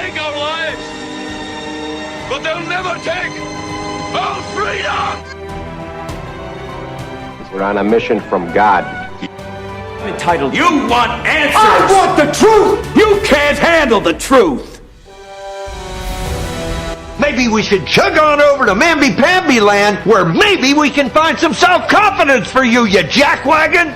take our lives, but they'll never take our freedom! We're on a mission from God. I'm entitled. You want answers! I want the truth! You can't handle the truth! Maybe we should chug on over to Mamby-Pamby land, where maybe we can find some self-confidence for you, you jackwagon!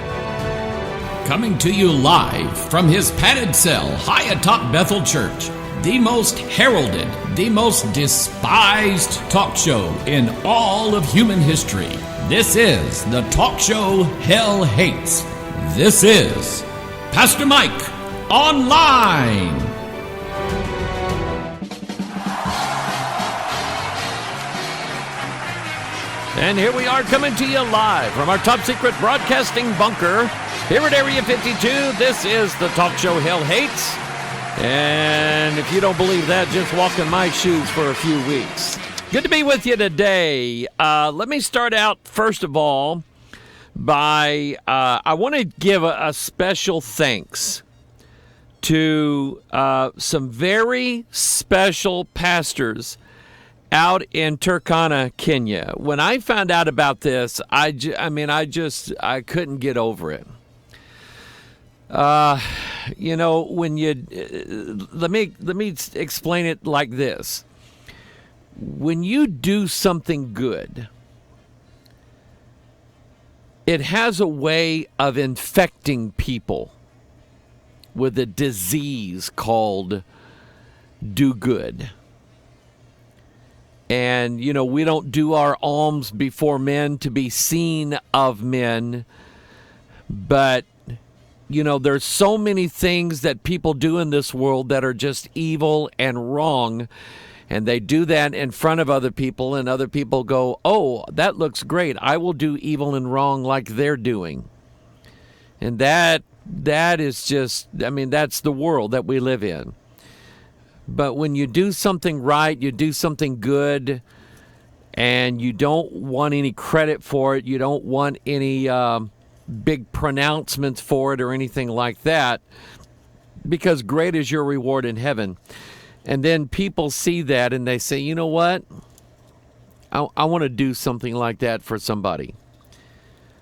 Coming to you live from his padded cell high atop Bethel Church, the most heralded, the most despised talk show in all of human history. This is the talk show Hell Hates. This is Pastor Mike Online. And here we are coming to you live from our top secret broadcasting bunker here at Area 52. This is the talk show Hell Hates. And if you don't believe that, just walk in my shoes for a few weeks. Good to be with you today. Let me start out, first of all, by I want to give a special thanks to some very special pastors out in Turkana, Kenya. When I found out about this, I couldn't get over it. You know, when you let me explain it like this. When you do something good, it has a way of infecting people with a disease called do good. And, you know, we don't do our alms before men to be seen of men. But, you know, there's so many things that people do in this world that are just evil and wrong. And they do that in front of other people, and other people go, oh, that looks great. I will do evil and wrong like they're doing. And that is just, I mean, that's the world that we live in. But when you do something right, you do something good, and you don't want any credit for it, you don't want any big pronouncements for it or anything like that, because great is your reward in heaven. And then people see that and they say, you know what? I want to do something like that for somebody.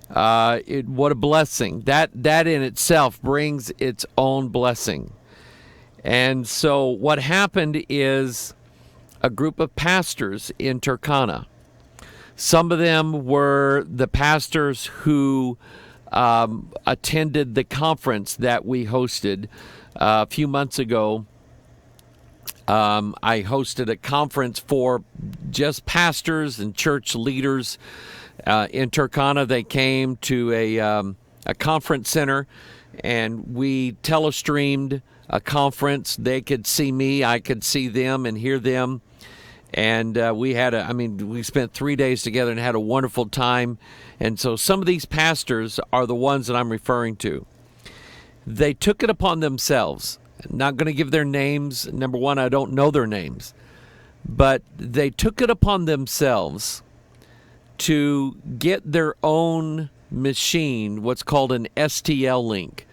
What a blessing. That in itself brings its own blessing. And so what happened is a group of pastors in Turkana. Some of them were the pastors who attended the conference that we hosted a few months ago. I hosted a conference for just pastors and church leaders in Turkana. They came to a conference center, and we telestreamed a conference. They could see me, I could see them and hear them. And we spent 3 days together and had a wonderful time. And so some of these pastors are the ones that I'm referring to. They took it upon themselves. Not going to give their names. Number one, I don't know their names. But they took it upon themselves to get their own machine, what's called an STL link.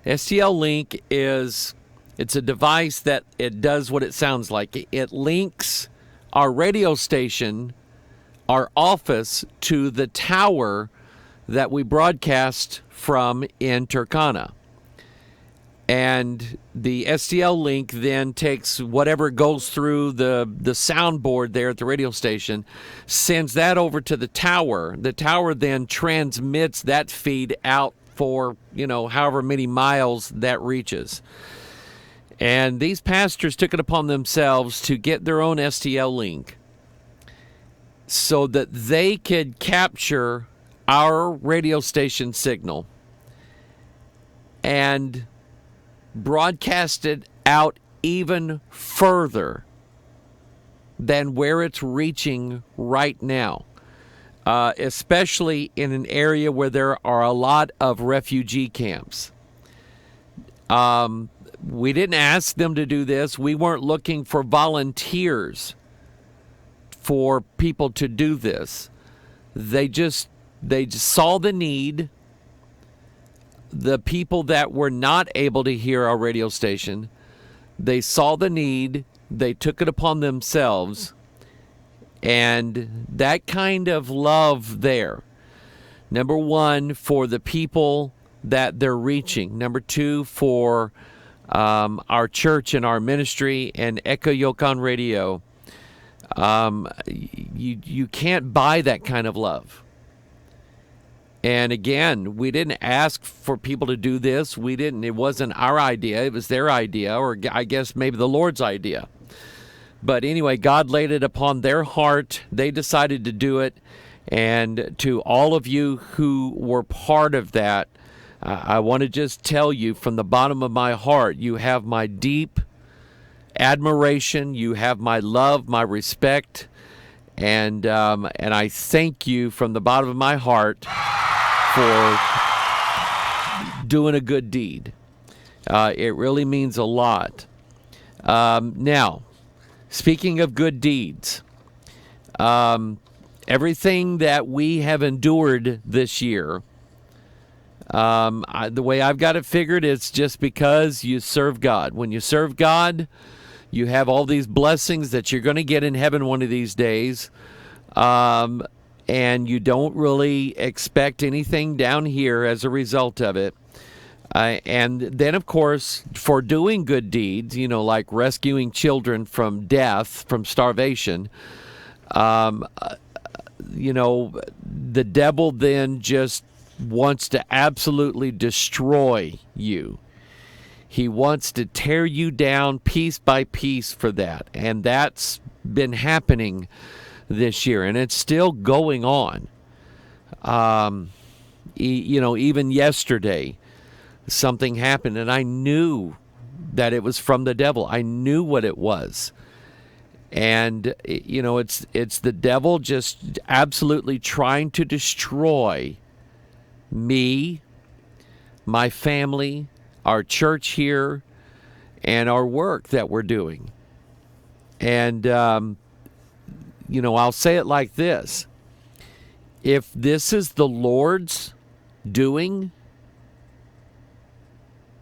STL link it's a device that it does what it sounds like. It links our radio station, our office, to the tower that we broadcast from in Turkana. And the STL link then takes whatever goes through the soundboard there at the radio station, sends that over to the tower. The tower then transmits that feed out for, however many miles that reaches. And these pastors took it upon themselves to get their own STL link so that they could capture our radio station signal and broadcast it out even further than where it's reaching right now, especially in an area where there are a lot of refugee camps. We didn't ask them to do this. We weren't looking for volunteers for people to do this. They just saw the need. The people that were not able to hear our radio station, they saw the need they took it upon themselves, and that kind of love there. Number one, for the people that they're reaching. Number two, for our church and our ministry and Echo Yokan Radio. You can't buy that kind of love. And again, we didn't ask for people to do this. It wasn't our idea. It was their idea, or I guess maybe the Lord's idea. But anyway, God laid it upon their heart. They decided to do it. And to all of you who were part of that, I want to just tell you from the bottom of my heart, you have my deep admiration. You have my love, my respect. And I thank you from the bottom of my heart for doing a good deed. It really means a lot. Now, speaking of good deeds, everything that we have endured this year, the way I've got it figured, it's just because you serve God. When you serve God, you have all these blessings that you're going to get in heaven one of these days. And you don't really expect anything down here as a result of it. And then, of course, for doing good deeds, like rescuing children from death, from starvation, the devil then just wants to absolutely destroy you. He wants to tear you down piece by piece for that. And that's been happening this year, and it's still going on. Even yesterday, something happened, and I knew that it was from the devil. I knew what it was. And, it's the devil just absolutely trying to destroy me, my family, our church here, and our work that we're doing. And, I'll say it like this. If this is the Lord's doing,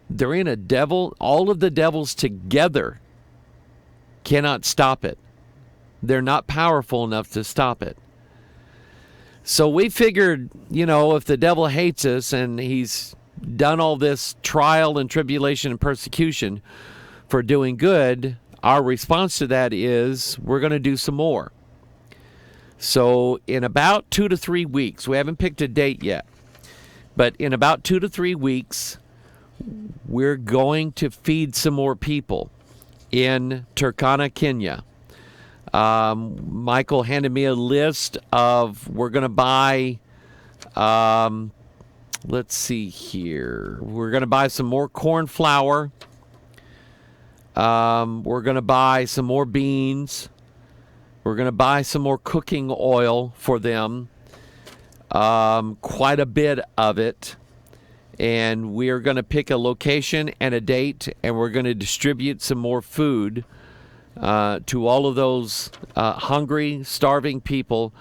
there ain't a devil. All of the devils together cannot stop it. They're not powerful enough to stop it. So we figured, if the devil hates us and he's done all this trial and tribulation and persecution for doing good, our response to that is we're going to do some more. So in about 2 to 3 weeks, we haven't picked a date yet, but in about 2 to 3 weeks, we're going to feed some more people in Turkana, Kenya. Michael handed me a list of, we're going to buy, let's see here. We're going to buy some more corn flour. We're going to buy some more beans. We're going to buy some more cooking oil for them, quite a bit of it. And we are going to pick a location and a date, and we're going to distribute some more food to all of those hungry, starving people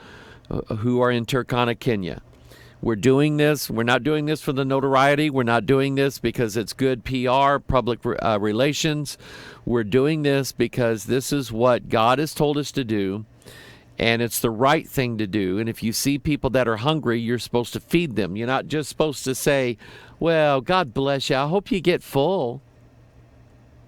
who are in Turkana, Kenya. We're doing this. We're not doing this for the notoriety. We're not doing this because it's good PR, public relations. We're doing this because this is what God has told us to do, and it's the right thing to do. And if you see people that are hungry, you're supposed to feed them. You're not just supposed to say, well, God bless you. I hope you get full.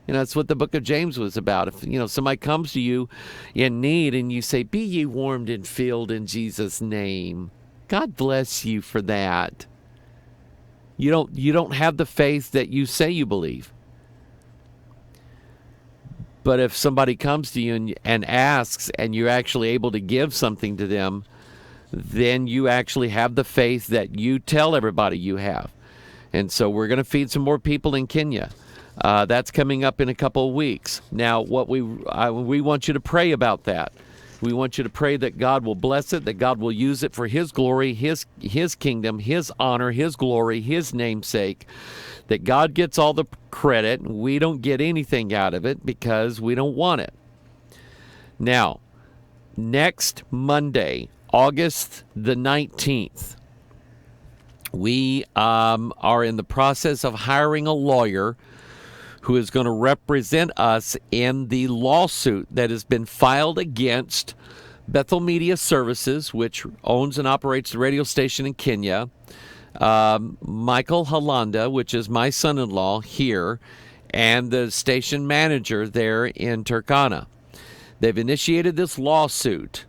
That's what the book of James was about. If, somebody comes to you in need and you say, be ye warmed and filled in Jesus' name. God bless you for that. You don't have the faith that you say you believe. But if somebody comes to you and asks, and you're actually able to give something to them, then you actually have the faith that you tell everybody you have. And so we're going to feed some more people in Kenya. That's coming up in a couple of weeks. Now, what we want you to pray about that. We want you to pray that God will bless it, that God will use it for His glory, His kingdom, His honor, His glory, His namesake, that God gets all the credit. We don't get anything out of it because we don't want it. Now, next Monday, August the 19th, we are in the process of hiring a lawyer who is going to represent us in the lawsuit that has been filed against Bethel Media Services, which owns and operates the radio station in Kenya, Michael Halanda, which is my son-in-law here, and the station manager there in Turkana. They've initiated this lawsuit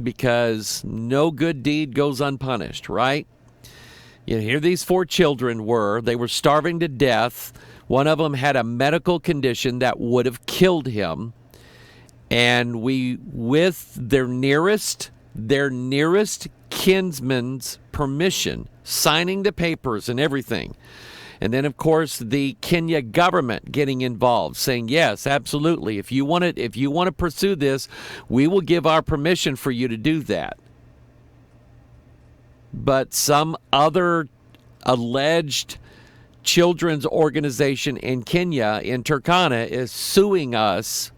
because no good deed goes unpunished, right? You know, here these 4 children were. They were starving to death. One of them had a medical condition that would have killed him. And we, with their nearest kinsman's permission, signing the papers and everything. And then, of course, the Kenya government getting involved, saying, yes, absolutely. If you want to pursue this, we will give our permission for you to do that. But some other alleged children's organization in Kenya, in Turkana, is suing us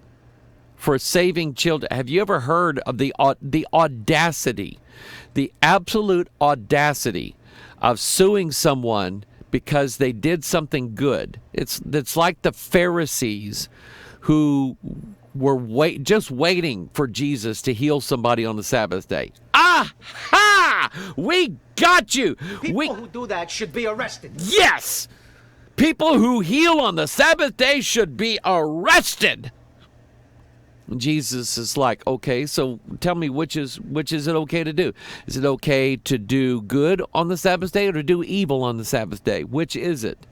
for saving children. Have you ever heard of the audacity, the absolute audacity of suing someone because they did something good? It's like the Pharisees who were just waiting for Jesus to heal somebody on the Sabbath day. Aha! We got you. People who do that should be arrested. Yes! People who heal on the Sabbath day should be arrested. Jesus is like, okay, so tell me which is it okay to do? Is it okay to do good on the Sabbath day or to do evil on the Sabbath day? Which is it?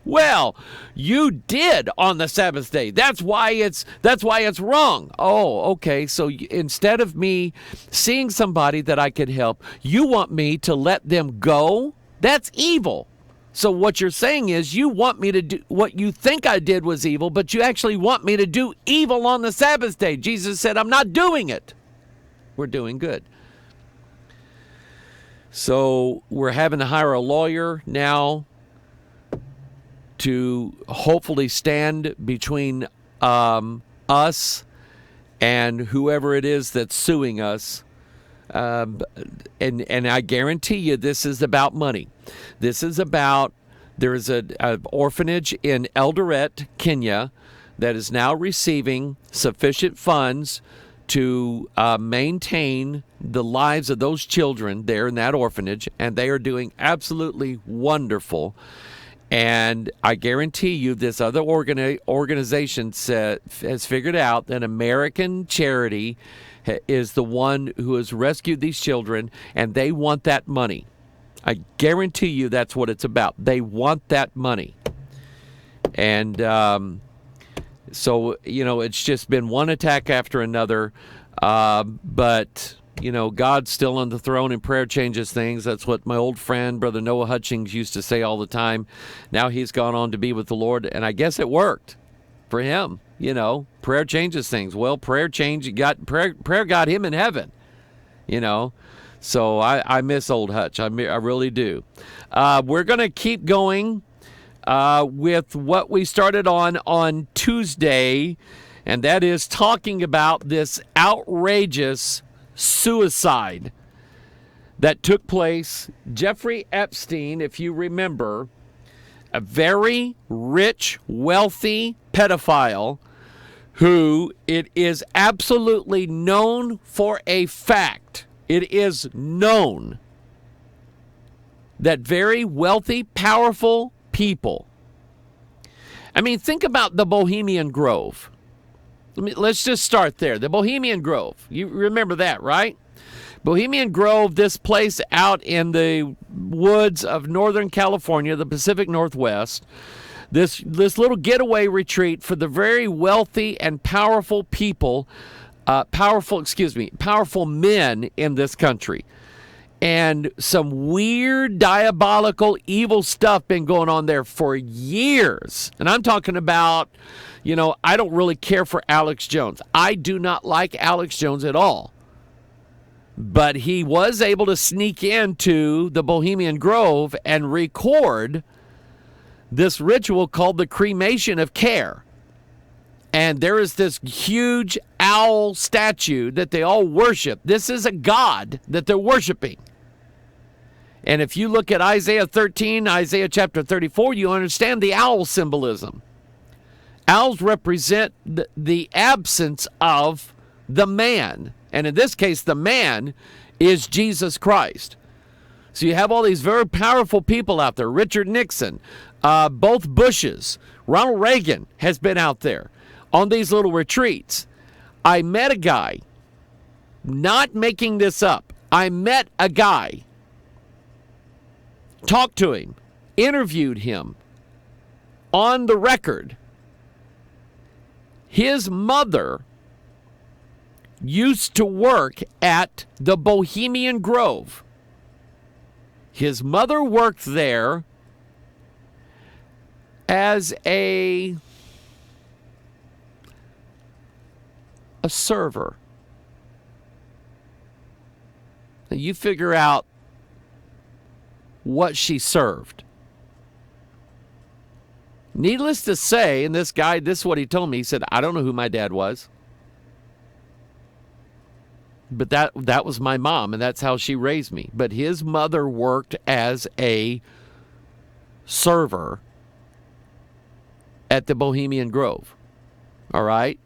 Well, you did on the Sabbath day. That's why it's wrong. Oh, okay. So instead of me seeing somebody that I could help, you want me to let them go? That's evil. So what you're saying is you want me to do what you think I did was evil, but you actually want me to do evil on the Sabbath day. Jesus said, I'm not doing it. We're doing good. So we're having to hire a lawyer now to hopefully stand between us and whoever it is that's suing us. And I guarantee you this is about money. This is about, there is an orphanage in Eldoret, Kenya, that is now receiving sufficient funds to maintain the lives of those children there in that orphanage, and they are doing absolutely wonderful. And I guarantee you this other organization has figured out that American Charity is the one who has rescued these children, and they want that money. I guarantee you that's what it's about. They want that money. And so, you know, it's just been one attack after another. But, you know, God's still on the throne and prayer changes things. That's what my old friend, Brother Noah Hutchings, used to say all the time. Now he's gone on to be with the Lord, and I guess it worked for him. You know, prayer changes things. Well, prayer got him in heaven, you know. So I miss old Hutch. I really do. We're going to keep going with what we started on Tuesday, and that is talking about this outrageous suicide that took place. Jeffrey Epstein, if you remember, a very rich, wealthy pedophile who it is absolutely known for a fact. It is known that very wealthy, powerful people. I mean, think about the Bohemian Grove. Let's just start there. The Bohemian Grove. You remember that, right? Bohemian Grove, this place out in the woods of Northern California, the Pacific Northwest. This little getaway retreat for the very wealthy and powerful people, powerful men in this country. And some weird, diabolical, evil stuff been going on there for years. And I'm talking about, you know, I don't really care for Alex Jones. I do not like Alex Jones at all. But he was able to sneak into the Bohemian Grove and record this ritual called the cremation of care. And there is this huge owl statue that they all worship. This is a god that they're worshiping. And if you look at Isaiah 13, Isaiah chapter 34, you understand the owl symbolism. Owls represent the absence of the man. And in this case, the man is Jesus Christ. So you have all these very powerful people out there. Richard Nixon, both Bushes, Ronald Reagan has been out there on these little retreats. I met a guy, not making this up. I met a guy, talked to him, interviewed him on the record. His mother used to work at the Bohemian Grove. His mother worked there as a server. And you figure out what she served. Needless to say, and this guy, this is what he told me. He said, I don't know who my dad was. But that was my mom, and that's how she raised me. But his mother worked as a server at the Bohemian Grove. All right?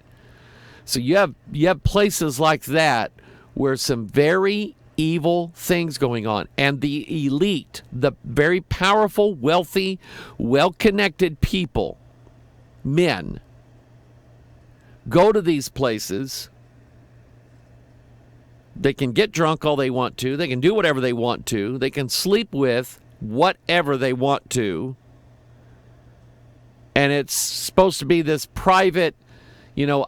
So you have places like that where some very evil things going on. And the elite, the very powerful, wealthy, well-connected people, men, go to these places. They can get drunk all they want to. They can do whatever they want to. They can sleep with whatever they want to. And it's supposed to be this private,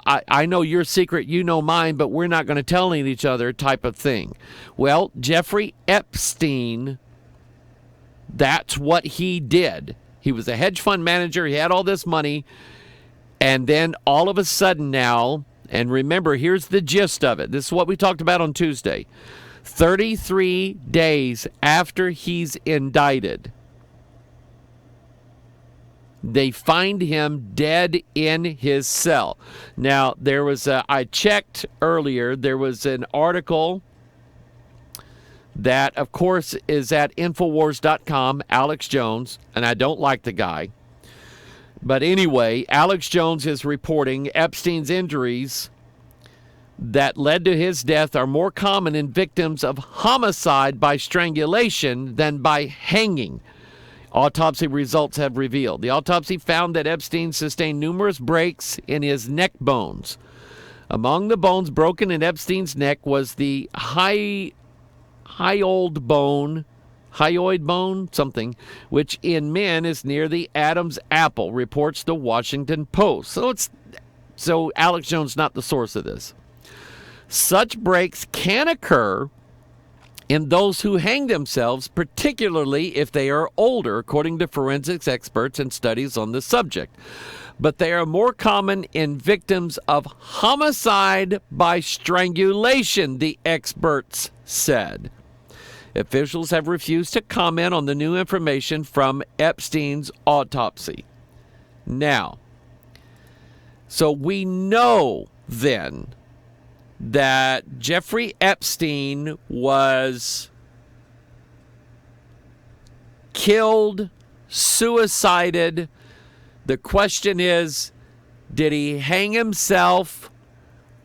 I know your secret, you know mine, but we're not going to tell each other type of thing. Well, Jeffrey Epstein, that's what he did. He was a hedge fund manager. He had all this money. And then all of a sudden now, and remember, here's the gist of it. This is what we talked about on Tuesday. 33 days after he's indicted, they find him dead in his cell. Now, I checked earlier, there was an article that, of course, is at Infowars.com, Alex Jones, and I don't like the guy. But anyway, Alex Jones is reporting Epstein's injuries that led to his death are more common in victims of homicide by strangulation than by hanging. Autopsy results have revealed. The autopsy found that Epstein sustained numerous breaks in his neck bones. Among the bones broken in Epstein's neck was the hyoid bone, which in men is near the Adam's apple, reports the Washington Post. So Alex Jones not the source of this. Such breaks can occur in those who hang themselves, particularly if they are older, according to forensics experts and studies on the subject. But they are more common in victims of homicide by strangulation, the experts said. Officials have refused to comment on the new information from Epstein's autopsy. Now, so we know then that Jeffrey Epstein was killed, suicided. The question is, did he hang himself,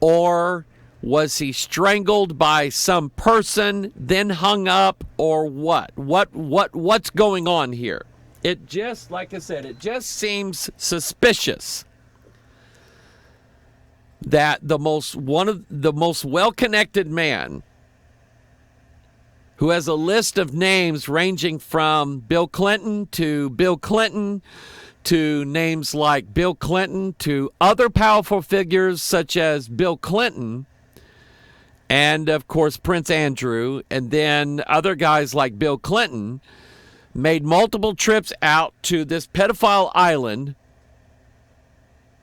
or was he strangled by some person, then hung up, or what? What's going on here? It just, like I said, it just seems suspicious that one of the most well-connected man, who has a list of names ranging from Bill Clinton to names like Bill Clinton to other powerful figures such as Bill Clinton and, of course, Prince Andrew, and then other guys like Bill Clinton, made multiple trips out to this pedophile island.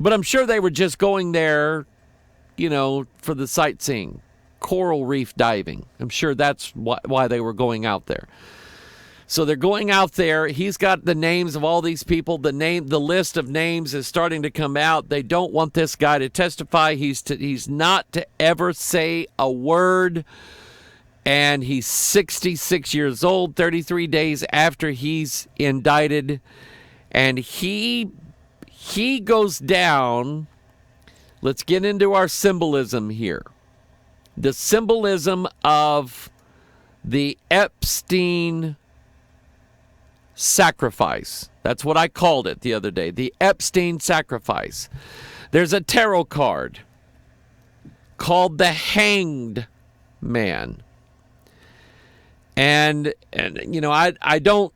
But I'm sure they were just going there, for the sightseeing, coral reef diving. I'm sure that's why they were going out there. So they're going out there. He's got the names of all these people. The list of names is starting to come out. They don't want this guy to testify. He's not to ever say a word. and he's 66 years old, 33 days after he's indicted, and he goes down. Let's get into our symbolism here. The symbolism of the Epstein sacrifice. That's what I called it the other day, the Epstein sacrifice. There's a tarot card called the Hanged Man. And you know, I don't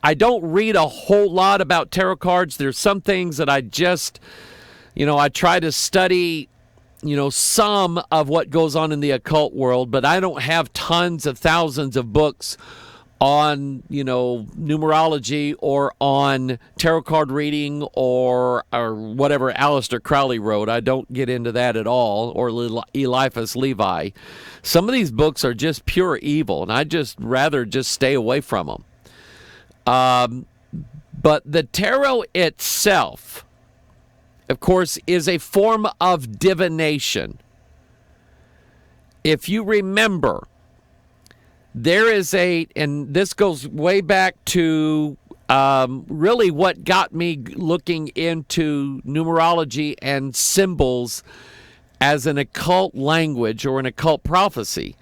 read a whole lot about tarot cards. There's some things that I just, you know, I try to study, you know, some of what goes on in the occult world, but I don't have tons of thousands of books on, you know, numerology or on tarot card reading or whatever Aleister Crowley wrote. I don't get into that at all, or Eliphas Levi. Some of these books are just pure evil, and I just rather just stay away from them. But the tarot itself, of course, is a form of divination. If you remember, there is and this goes way back to really what got me looking into numerology and symbols as an occult language or an occult prophecy.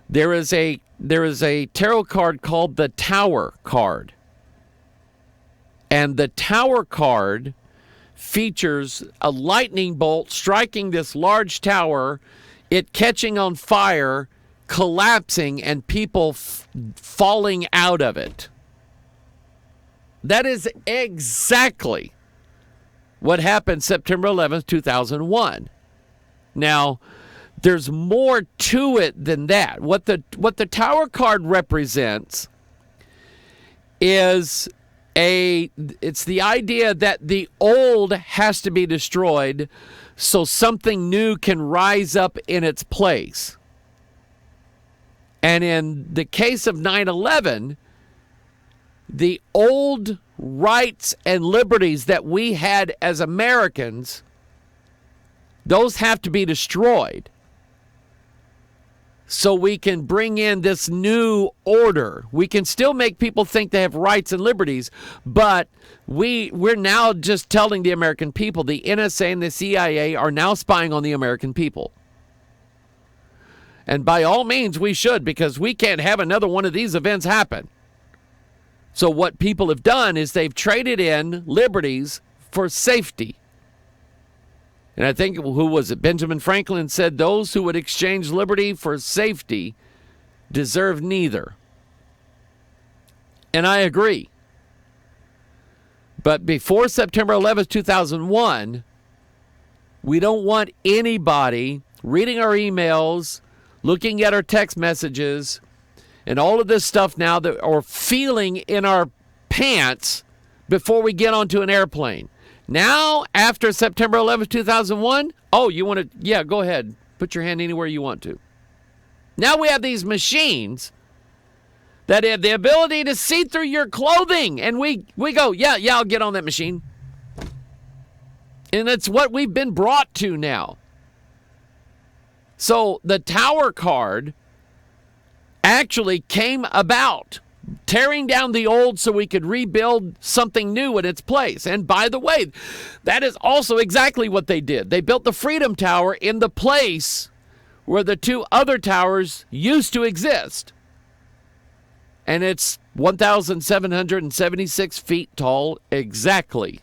There is a tarot card called the Tower card. And the Tower card features a lightning bolt striking this large tower, it catching on fire, collapsing, and people falling out of it. That is exactly what happened September 11th, 2001. Now, there's more to it than that. What the Tower card represents is it's the idea that the old has to be destroyed so something new can rise up in its place. And in the case of 9/11, the old rights and liberties that we had as Americans, those have to be destroyed so we can bring in this new order. We can still make people think they have rights and liberties, but we're now just telling the American people, the NSA and the CIA are now spying on the American people. And by all means, we should, because we can't have another one of these events happen. So what people have done is they've traded in liberties for safety. And I think, who was it? Benjamin Franklin said, those who would exchange liberty for safety deserve neither. And I agree. But before September 11th, 2001, we don't want anybody reading our emails, looking at our text messages, and all of this stuff now, that or feeling in our pants before we get onto an airplane. Now, after September 11th, 2001, oh, you want to, yeah, go ahead. Put your hand anywhere you want to. Now we have these machines that have the ability to see through your clothing. And we go, yeah, I'll get on that machine. And that's what we've been brought to now. So the Tower card actually came about, tearing down the old so we could rebuild something new in its place. And by the way, that is also exactly what they did. They built the Freedom Tower in the place where the two other towers used to exist. And it's 1,776 feet tall exactly.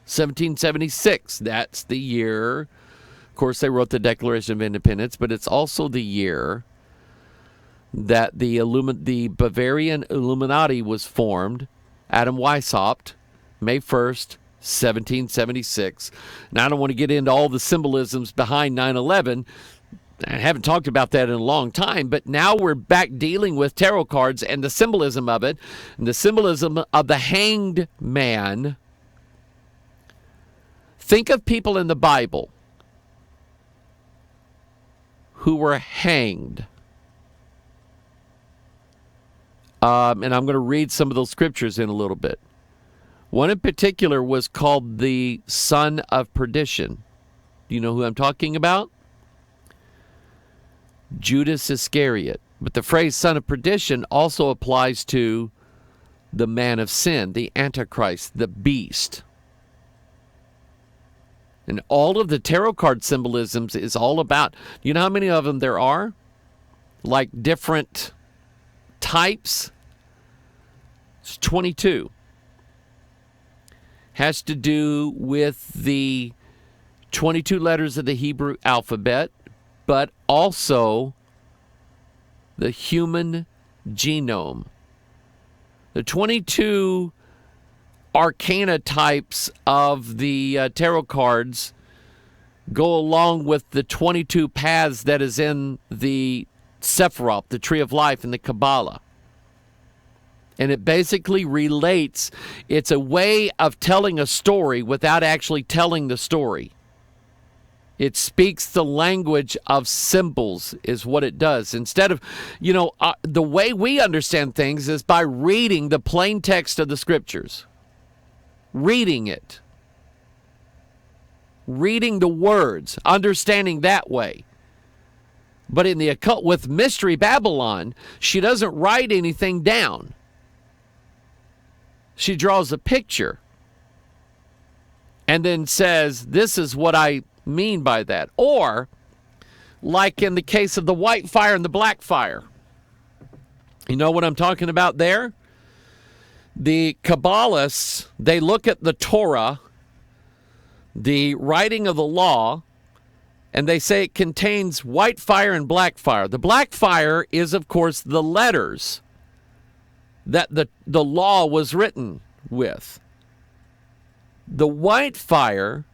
1776, that's the year. Of course, they wrote the Declaration of Independence, but it's also the year that the Bavarian Illuminati was formed. Adam Weishaupt, May 1st, 1776. Now, I don't want to get into all the symbolisms behind 9/11. I haven't talked about that in a long time, but now we're back dealing with tarot cards and the symbolism of it, and the symbolism of the hanged man. Think of people in the Bible who were hanged. And I'm going to read some of those scriptures in a little bit. One in particular was called the Son of Perdition. Do you know who I'm talking about? Judas Iscariot. But the phrase son of perdition also applies to the man of sin, the Antichrist, the beast. And all of the tarot card symbolisms is all about, you know how many of them there are? Like different types? It's 22. Has to do with the 22 letters of the Hebrew alphabet, but also the human genome. The 22 arcana types of the tarot cards go along with the 22 paths that is in the Sephiroth, the Tree of Life, in the Kabbalah. And it basically relates, it's a way of telling a story without actually telling the story. It speaks the language of symbols is what it does. Instead of, the way we understand things is by reading the plain text of the scriptures. Reading it. Reading the words. Understanding that way. But in the occult, with Mystery Babylon, she doesn't write anything down. She draws a picture. And then says, this is what I mean by that. Or, like in the case of the white fire and the black fire. You know what I'm talking about there? The Kabbalists, they look at the Torah, the writing of the law, and they say it contains white fire and black fire. The black fire is, of course, the letters that the law was written with. The white fire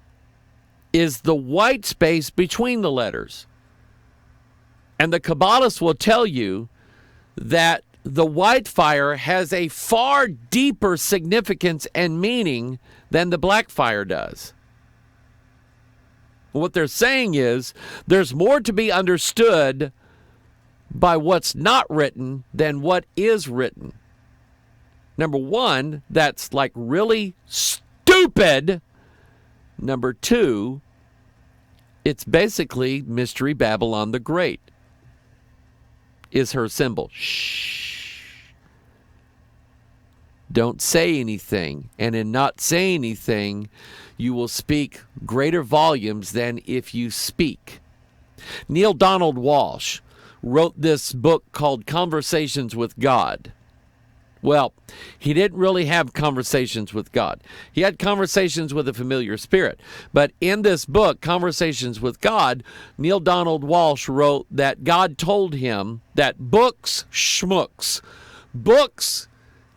is the white space between the letters. And the Kabbalists will tell you that the white fire has a far deeper significance and meaning than the black fire does. What they're saying is there's more to be understood by what's not written than what is written. Number one, that's like really stupid. Number two, it's basically Mystery Babylon the Great is her symbol. Shh. Don't say anything. And in not saying anything, you will speak greater volumes than if you speak. Neil Donald Walsh wrote this book called Conversations with God. Well, he didn't really have conversations with God. He had conversations with a familiar spirit. But in this book, Conversations with God, Neil Donald Walsh wrote that God told him that books, schmooks, books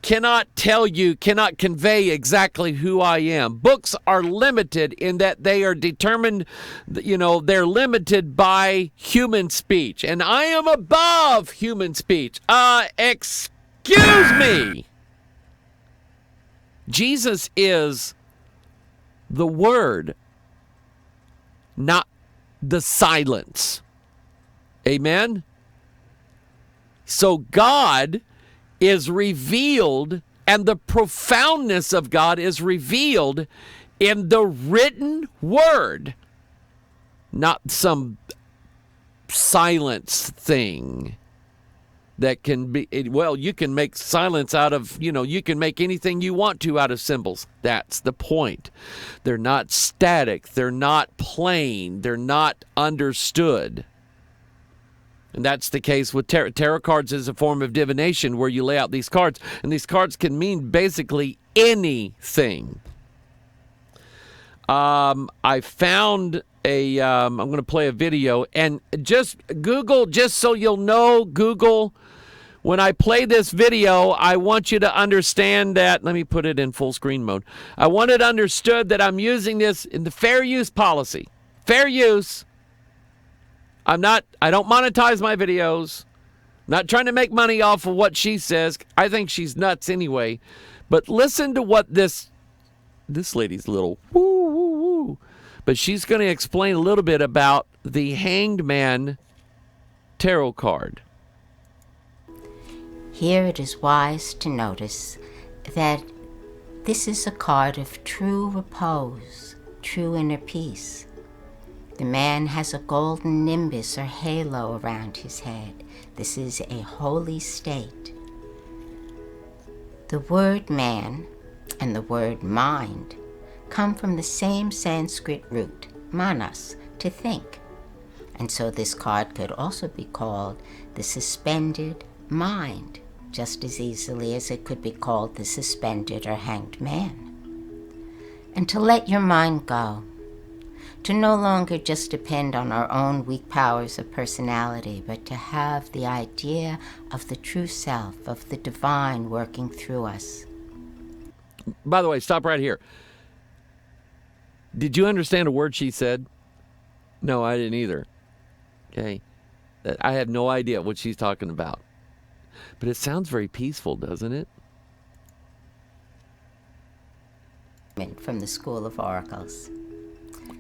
cannot convey exactly who I am. Books are limited in that they are determined, they're limited by human speech. And I am above human speech. Excuse me. Jesus is the Word, not the silence. Amen? So God is revealed, and the profoundness of God is revealed in the written Word, not some silence thing. That can be, well, you can make silence out of, you can make anything you want to out of symbols. That's the point. They're not static. They're not plain. They're not understood. And that's the case with tarot. Tarot cards is a form of divination where you lay out these cards, and these cards can mean basically anything. I found I'm going to play a video, and just Google, just so you'll know, Google, when I play this video, I want you to understand that, let me put it in full screen mode. I want it understood that I'm using this in the fair use policy. Fair use. I don't monetize my videos. I'm not trying to make money off of what she says. I think she's nuts anyway. But listen to what this lady's little woo woo woo. But she's going to explain a little bit about the Hanged Man tarot card. Here it is wise to notice that this is a card of true repose, true inner peace. The man has a golden nimbus or halo around his head. This is a holy state. The word man and the word mind come from the same Sanskrit root, manas, to think. And so this card could also be called the suspended mind, just as easily as it could be called the suspended or hanged man. And to let your mind go, to no longer just depend on our own weak powers of personality, but to have the idea of the true self, of the divine working through us. By the way, stop right here. Did you understand a word she said? No, I didn't either. Okay? I have no idea what she's talking about. But it sounds very peaceful, doesn't it? From the School of Oracles.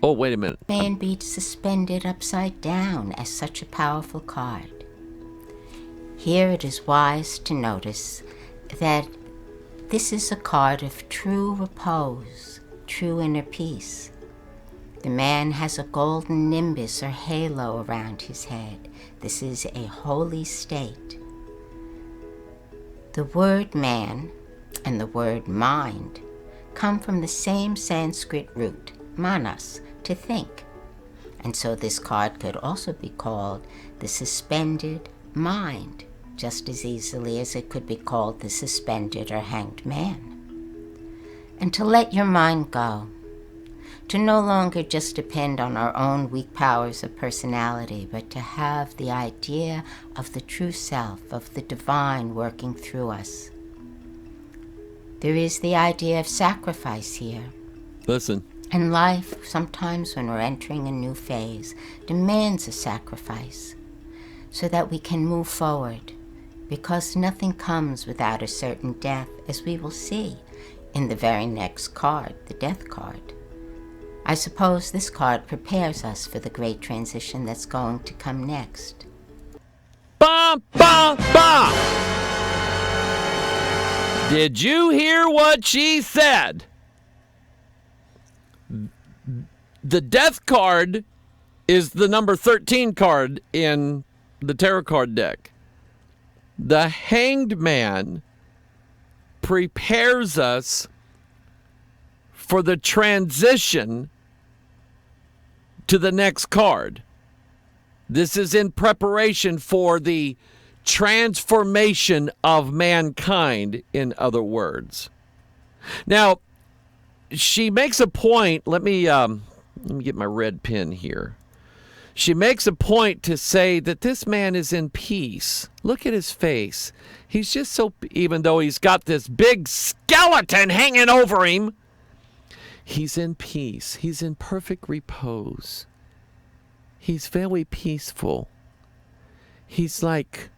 Oh, wait a minute. Man be suspended upside down as such a powerful card. Here it is wise to notice that this is a card of true repose, true inner peace. The man has a golden nimbus or halo around his head. This is a holy state. The word man and the word mind come from the same Sanskrit root, manas, to think. And so this card could also be called the suspended mind, just as easily as it could be called the suspended or hanged man. And to let your mind go, to no longer just depend on our own weak powers of personality, but to have the idea of the true self, of the divine working through us. There is the idea of sacrifice here. Listen. And life, sometimes when we're entering a new phase, demands a sacrifice so that we can move forward, because nothing comes without a certain death, as we will see in the very next card, the death card. I suppose this card prepares us for the great transition that's going to come next. Bum, bum, bum! Did you hear what she said? The death card is the number 13 card in the tarot card deck. The hanged man prepares us for the transition to the next card. This is in preparation for the transformation of mankind, in other words. Now, she makes a point. Let me get my red pen here. She makes a point to say that this man is in peace. Look at his face. He's just so, even though he's got this big skeleton hanging over him, he's in peace. He's in perfect repose. He's very peaceful. He's like,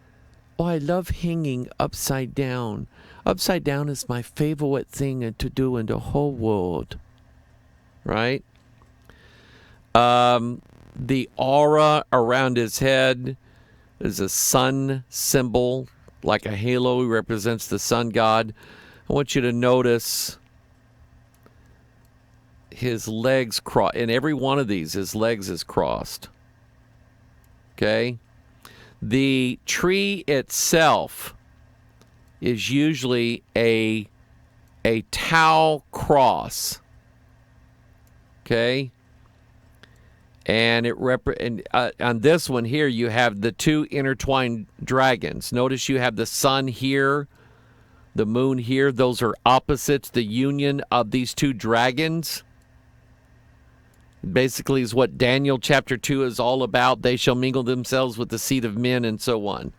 oh, I love hanging upside down. Upside down is my favorite thing to do in the whole world. Right? The aura around his head is a sun symbol, like a halo. He represents the sun god. I want you to notice his legs cross. In every one of these, his legs is crossed. Okay? The tree itself is usually a Tau cross. Okay? And on this one here, you have the two intertwined dragons. Notice you have the sun here, the moon here. Those are opposites. The union of these two dragons basically is what Daniel chapter 2 is all about. They shall mingle themselves with the seed of men and so on.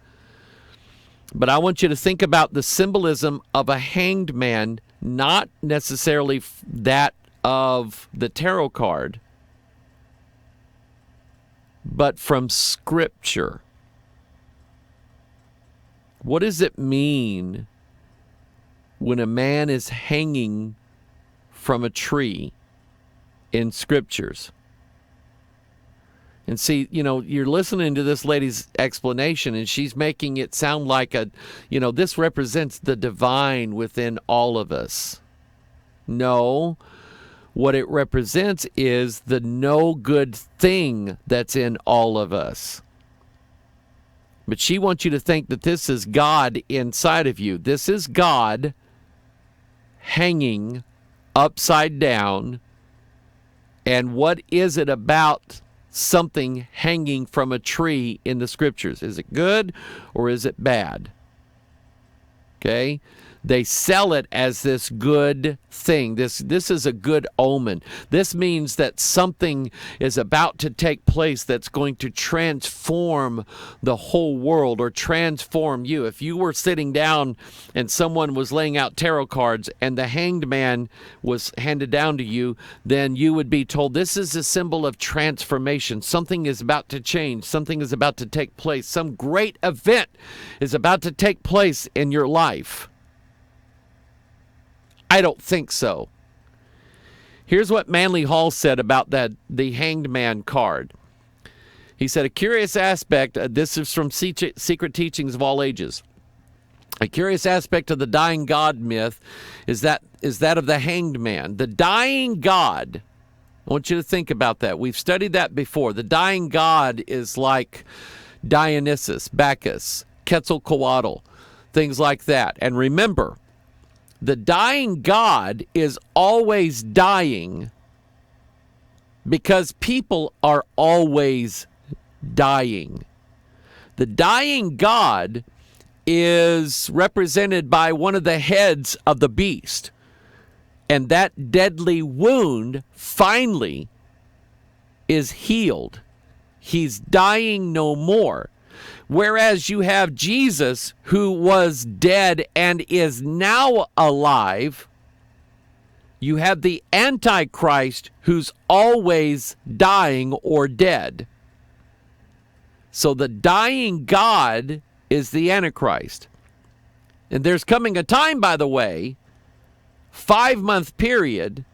But I want you to think about the symbolism of a hanged man, not necessarily that of the tarot card, but from Scripture. What does it mean when a man is hanging from a tree in Scriptures? And see, you're listening to this lady's explanation, and she's making it sound like this represents the divine within all of us. No. What it represents is the no good thing that's in all of us. But she wants you to think that this is God inside of you. This is God hanging upside down. And what is it about something hanging from a tree in the scriptures? Is it good or is it bad? Okay? They sell it as this good thing. This is a good omen. This means that something is about to take place that's going to transform the whole world or transform you. If you were sitting down and someone was laying out tarot cards and the hanged man was handed down to you, then you would be told this is a symbol of transformation. Something is about to change. Something is about to take place. Some great event is about to take place in your life. I don't think so. Here's what Manly Hall said about the Hanged Man card. He said, a curious aspect, this is from Secret Teachings of All Ages. A curious aspect of the dying God myth is that of the hanged man. The dying God, I want you to think about that. We've studied that before. The dying God is like Dionysus, Bacchus, Quetzalcoatl, things like that. And remember, the dying God is always dying because people are always dying. The dying God is represented by one of the heads of the beast. And that deadly wound finally is healed. He's dying no more. Whereas you have Jesus, who was dead and is now alive. You have the Antichrist, who's always dying or dead. So the dying God is the Antichrist. And there's coming a time, by the way, 5-month period,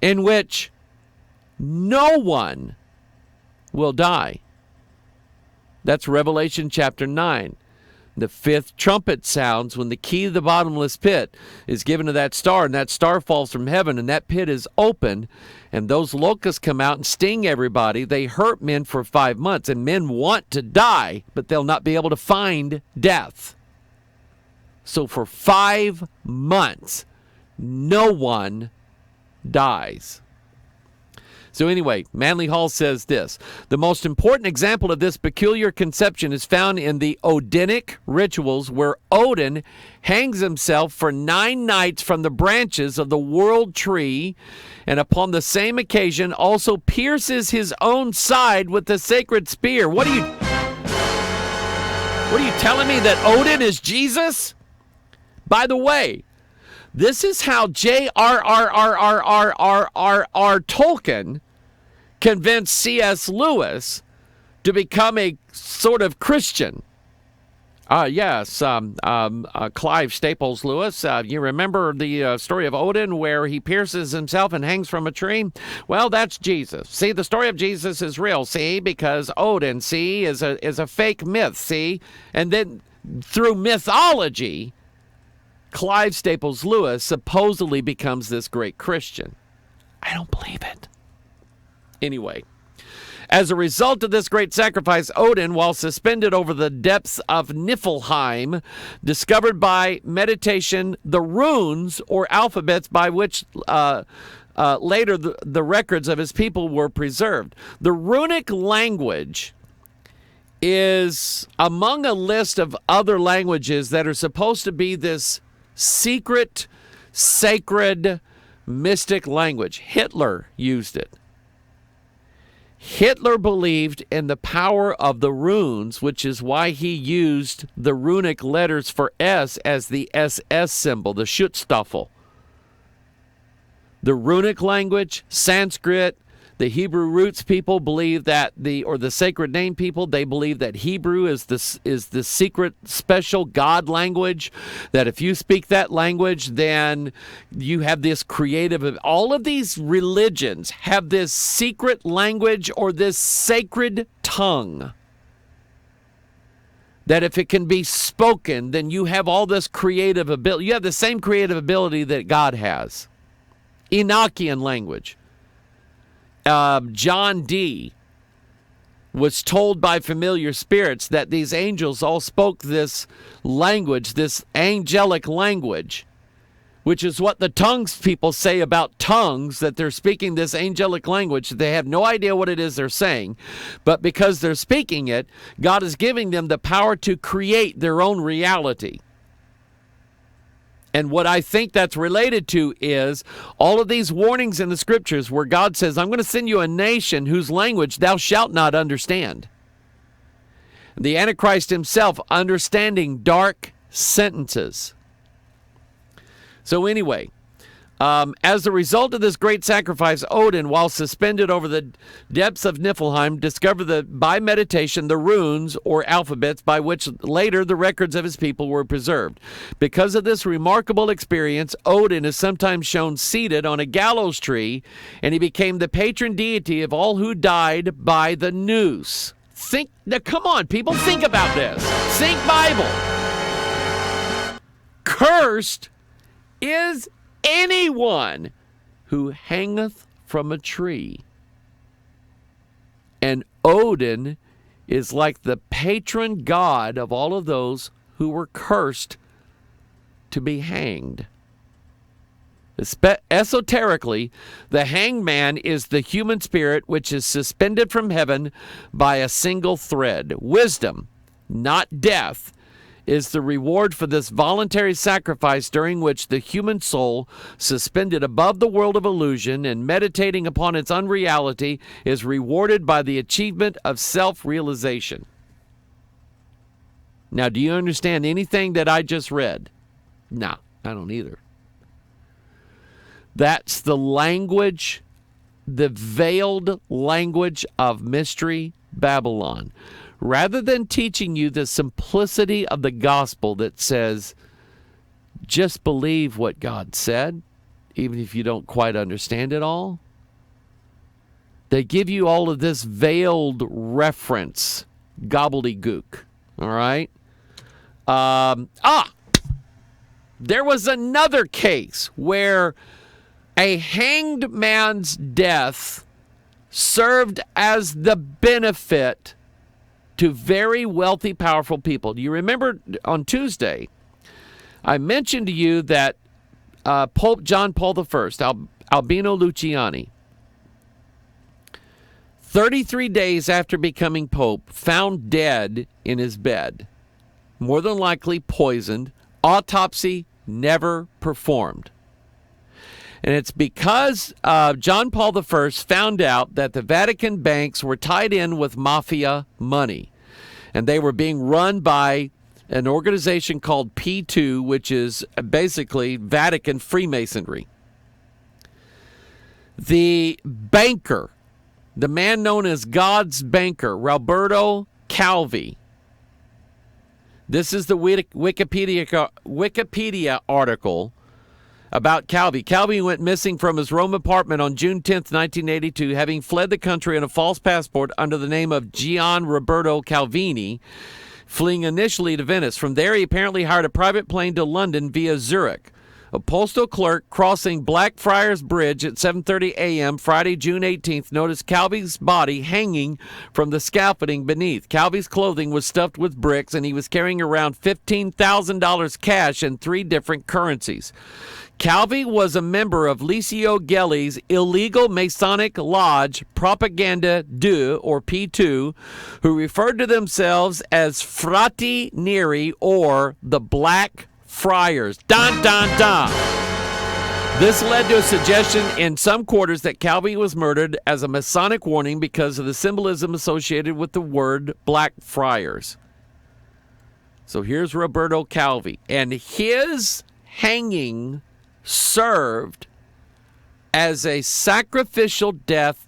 in which no one will die. That's Revelation chapter 9. The 5th trumpet sounds when the key to the bottomless pit is given to that star, and that star falls from heaven, and that pit is open, and those locusts come out and sting everybody. They hurt men for 5 months, and men want to die, but they'll not be able to find death. So for 5 months, no one dies. So anyway, Manly Hall says this. The most important example of this peculiar conception is found in the Odinic rituals, where Odin hangs himself for 9 nights from the branches of the world tree, and upon the same occasion also pierces his own side with the sacred spear. What are you telling me, that Odin is Jesus? By the way, this is how J.R.R.R.R.R.R.R. Tolkien convinced C.S. Lewis to become a sort of Christian. Clive Staples Lewis, you remember the story of Odin where he pierces himself and hangs from a tree? Well, that's Jesus. See, the story of Jesus is real, see, because Odin, see, is a fake myth, see? And then through mythology, Clive Staples Lewis supposedly becomes this great Christian. I don't believe it. Anyway, as a result of this great sacrifice, Odin, while suspended over the depths of Niflheim, discovered by meditation the runes or alphabets by which later the records of his people were preserved. The runic language is among a list of other languages that are supposed to be this secret, sacred, mystic language. Hitler used it. Hitler believed in the power of the runes, which is why he used the runic letters for S as the SS symbol, the Schutzstaffel. The runic language, Sanskrit, the Hebrew roots people believe that the sacred name people, they believe that Hebrew is the secret special God language, that if you speak that language, then you have this creative, all of these religions have this secret language or this sacred tongue, that if it can be spoken, then you have all this creative ability. You have the same creative ability that God has. Enochian language. John D. was told by familiar spirits that these angels all spoke this language, this angelic language, which is what the tongues people say about tongues, that they're speaking this angelic language. They have no idea what it is they're saying, but because they're speaking it, God is giving them the power to create their own reality. And what I think that's related to is all of these warnings in the scriptures where God says, I'm going to send you a nation whose language thou shalt not understand. The Antichrist himself understanding dark sentences. So anyway, as a result of this great sacrifice, Odin, while suspended over the depths of Niflheim, discovered by meditation the runes or alphabets by which later the records of his people were preserved. Because of this remarkable experience, Odin is sometimes shown seated on a gallows tree, and he became the patron deity of all who died by the noose. Now, come on, people, think about this. Think Bible. Cursed is anyone who hangeth from a tree. And Odin is like the patron god of all of those who were cursed to be hanged. Esoterically, the hanged man is the human spirit which is suspended from heaven by a single thread. Wisdom, not death, is the reward for this voluntary sacrifice, during which the human soul, suspended above the world of illusion and meditating upon its unreality, is rewarded by the achievement of self-realization. Now, do you understand anything that I just read? No, I don't either. That's the language, the veiled language of Mystery Babylon. Rather than teaching you the simplicity of the gospel that says, just believe what God said, even if you don't quite understand it all, they give you all of this veiled reference gobbledygook. All right? There was another case where a hanged man's death served as the benefit to very wealthy, powerful people. Do you remember on Tuesday, I mentioned to you that Pope John Paul I, Albino Luciani, 33 days after becoming Pope, found dead in his bed, more than likely poisoned, autopsy never performed. And it's because John Paul I found out that the Vatican banks were tied in with mafia money. And they were being run by an organization called P2, which is basically Vatican Freemasonry. The banker, the man known as God's banker, Roberto Calvi. This is the Wikipedia article about Calvi. Calvi went missing from his Rome apartment on June 10th, 1982, having fled the country on a false passport under the name of Gian Roberto Calvini, fleeing initially to Venice. From there, he apparently hired a private plane to London via Zurich. A postal clerk crossing Blackfriars Bridge at 7:30 a.m. Friday, June 18th, noticed Calvi's body hanging from the scaffolding beneath. Calvi's clothing was stuffed with bricks, and he was carrying around $15,000 cash in 3 different currencies. Calvi was a member of Licio Gelli's illegal Masonic Lodge Propaganda 2, or P2, who referred to themselves as Frati Neri, or the Black Friars. Dun, dun, dun. This led to a suggestion in some quarters that Calvi was murdered as a Masonic warning because of the symbolism associated with the word Black Friars. So here's Roberto Calvi, and his hanging served as a sacrificial death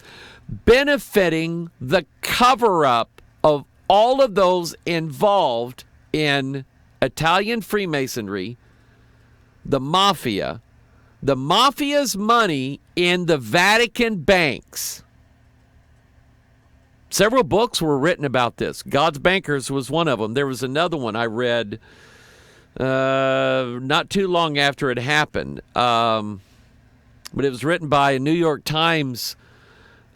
benefiting the cover-up of all of those involved in Italian Freemasonry, the mafia, the mafia's money in the Vatican banks. Several books were written about this. God's Bankers was one of them. There was another one I read not too long after it happened. but it was written by a New York Times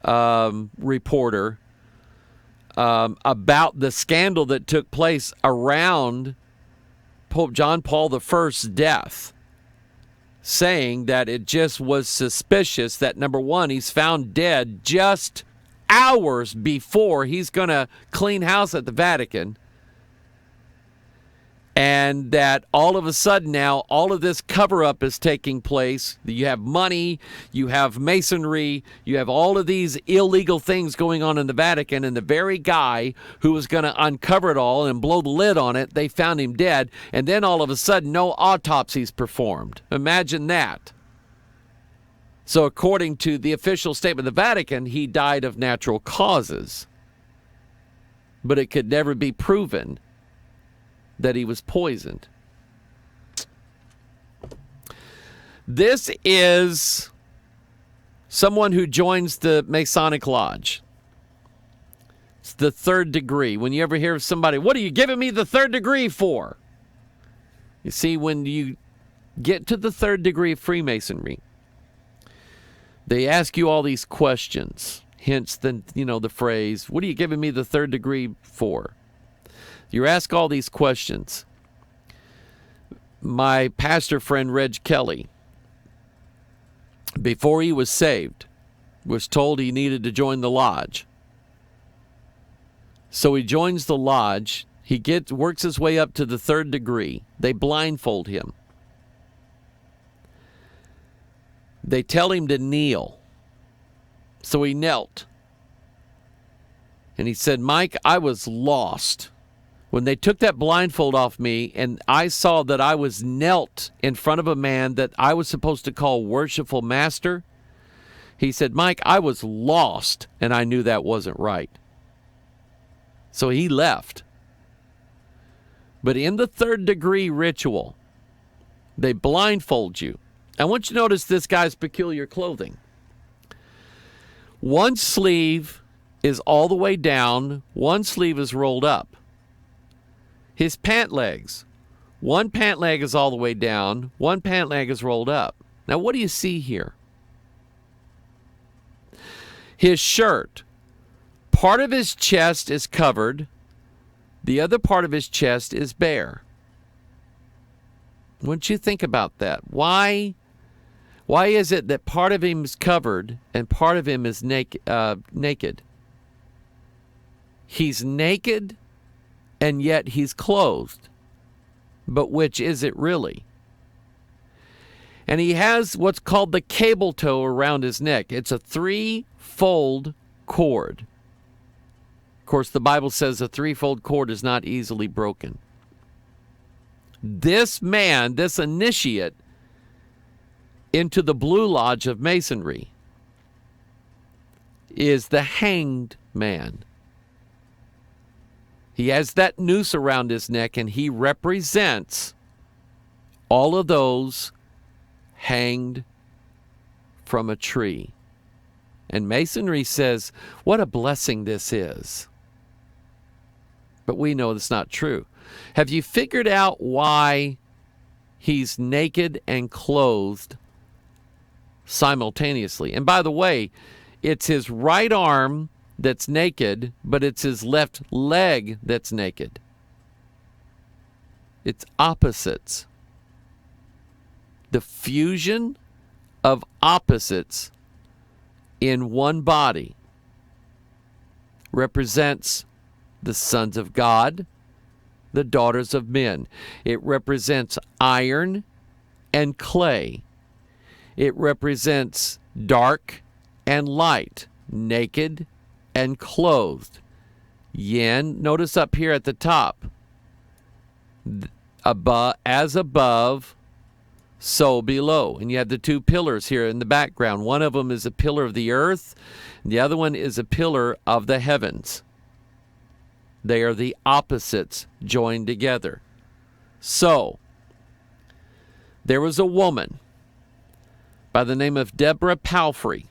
reporter about the scandal that took place around Pope John Paul I's death, saying that it just was suspicious that, number one, he's found dead just hours before he's going to clean house at the Vatican, and that all of a sudden now all of this cover-up is taking place. You have money, you have masonry, you have all of these illegal things going on in the Vatican, and the very guy who was going to uncover it all and blow the lid on it, they found him dead, and then all of a sudden no autopsies performed. Imagine that. So according to the official statement of the Vatican, he died of natural causes, but it could never be proven that he was poisoned. This is someone who joins the Masonic Lodge. It's the third degree. When you ever hear of somebody, what are you giving me the third degree for? You see, when you get to the third degree of Freemasonry, they ask you all these questions. Hence the phrase, what are you giving me the third degree for? You ask all these questions. My pastor friend, Reg Kelly, before he was saved, was told he needed to join the lodge. So he joins the lodge. He works his way up to the third degree. They blindfold him. They tell him to kneel. So he knelt. And he said, Mike, I was lost. When they took that blindfold off me and I saw that I was knelt in front of a man that I was supposed to call worshipful master, he said, Mike, I was lost and I knew that wasn't right. So he left. But in the third degree ritual, they blindfold you. I want you to notice this guy's peculiar clothing. One sleeve is all the way down, one sleeve is rolled up. His pant legs, one pant leg is all the way down, one pant leg is rolled up. Now, what do you see here? His shirt, part of his chest is covered, the other part of his chest is bare. Wouldn't you think about that? Why is it that part of him is covered and part of him is naked? He's naked, and yet he's clothed. But which is it really? And he has what's called the cable tow around his neck. It's a three-fold cord. Of course, the Bible says a three-fold cord is not easily broken. This man, this initiate into the Blue Lodge of Masonry, is the hanged man. He has that noose around his neck, and he represents all of those hanged from a tree. And Masonry says, what a blessing this is. But we know it's not true. Have you figured out why he's naked and clothed simultaneously? And by the way, it's his right arm that's naked, but it's his left leg that's naked. It's opposites. The fusion of opposites in one body represents the sons of God, the daughters of men. It represents iron and clay. It represents dark and light, naked and clothed. Yin, notice up here at the top, as above, so below. And you have the two pillars here in the background. One of them is a pillar of the earth, and the other one is a pillar of the heavens. They are the opposites joined together. So, there was a woman by the name of Deborah Palfrey.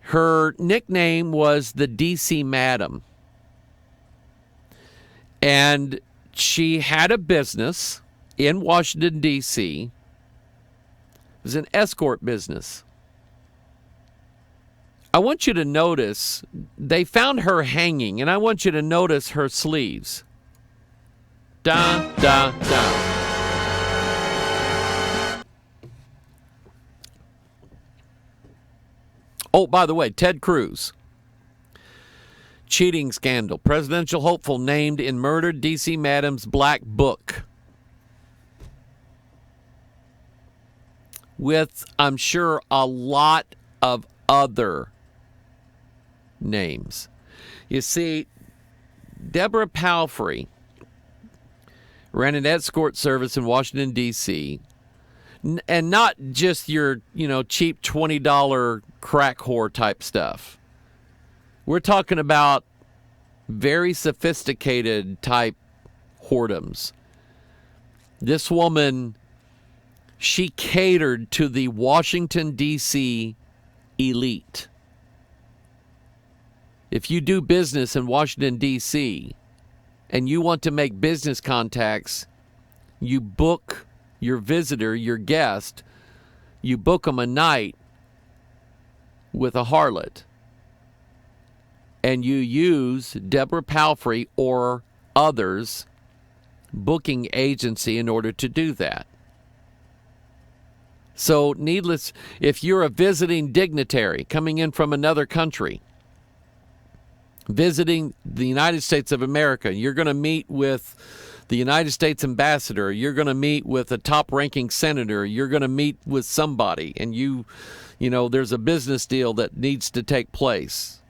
Her nickname was the DC Madam. And she had a business in Washington, D.C. It was an escort business. I want you to notice, they found her hanging, and I want you to notice her sleeves. Da, da, da. Oh, by the way, Ted Cruz. Cheating scandal. Presidential hopeful named in murdered D.C. Madam's black book. With, I'm sure, a lot of other names. You see, Deborah Palfrey ran an escort service in Washington, D.C., and not just your, cheap $20 crack whore type stuff. We're talking about very sophisticated type whoredoms. This woman, she catered to the Washington, D.C. elite. If you do business in Washington, D.C., and you want to make business contacts, you book your visitor, your guest, you book them a night with a harlot. And you use Deborah Palfrey or others' booking agency in order to do that. So needless, if you're a visiting dignitary coming in from another country, visiting the United States of America, you're going to meet with the United States ambassador, you're going to meet with a top-ranking senator, you're going to meet with somebody, and there's a business deal that needs to take place.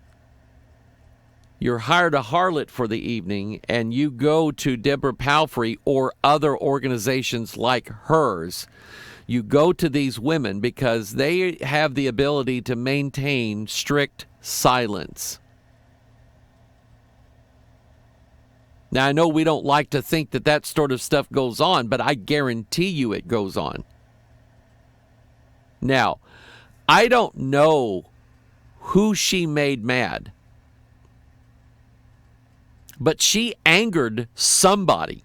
You're hired a harlot for the evening, and you go to Deborah Palfrey or other organizations like hers. You go to these women because they have the ability to maintain strict silence. Now, I know we don't like to think that sort of stuff goes on, but I guarantee you it goes on. Now, I don't know who she made mad, but she angered somebody.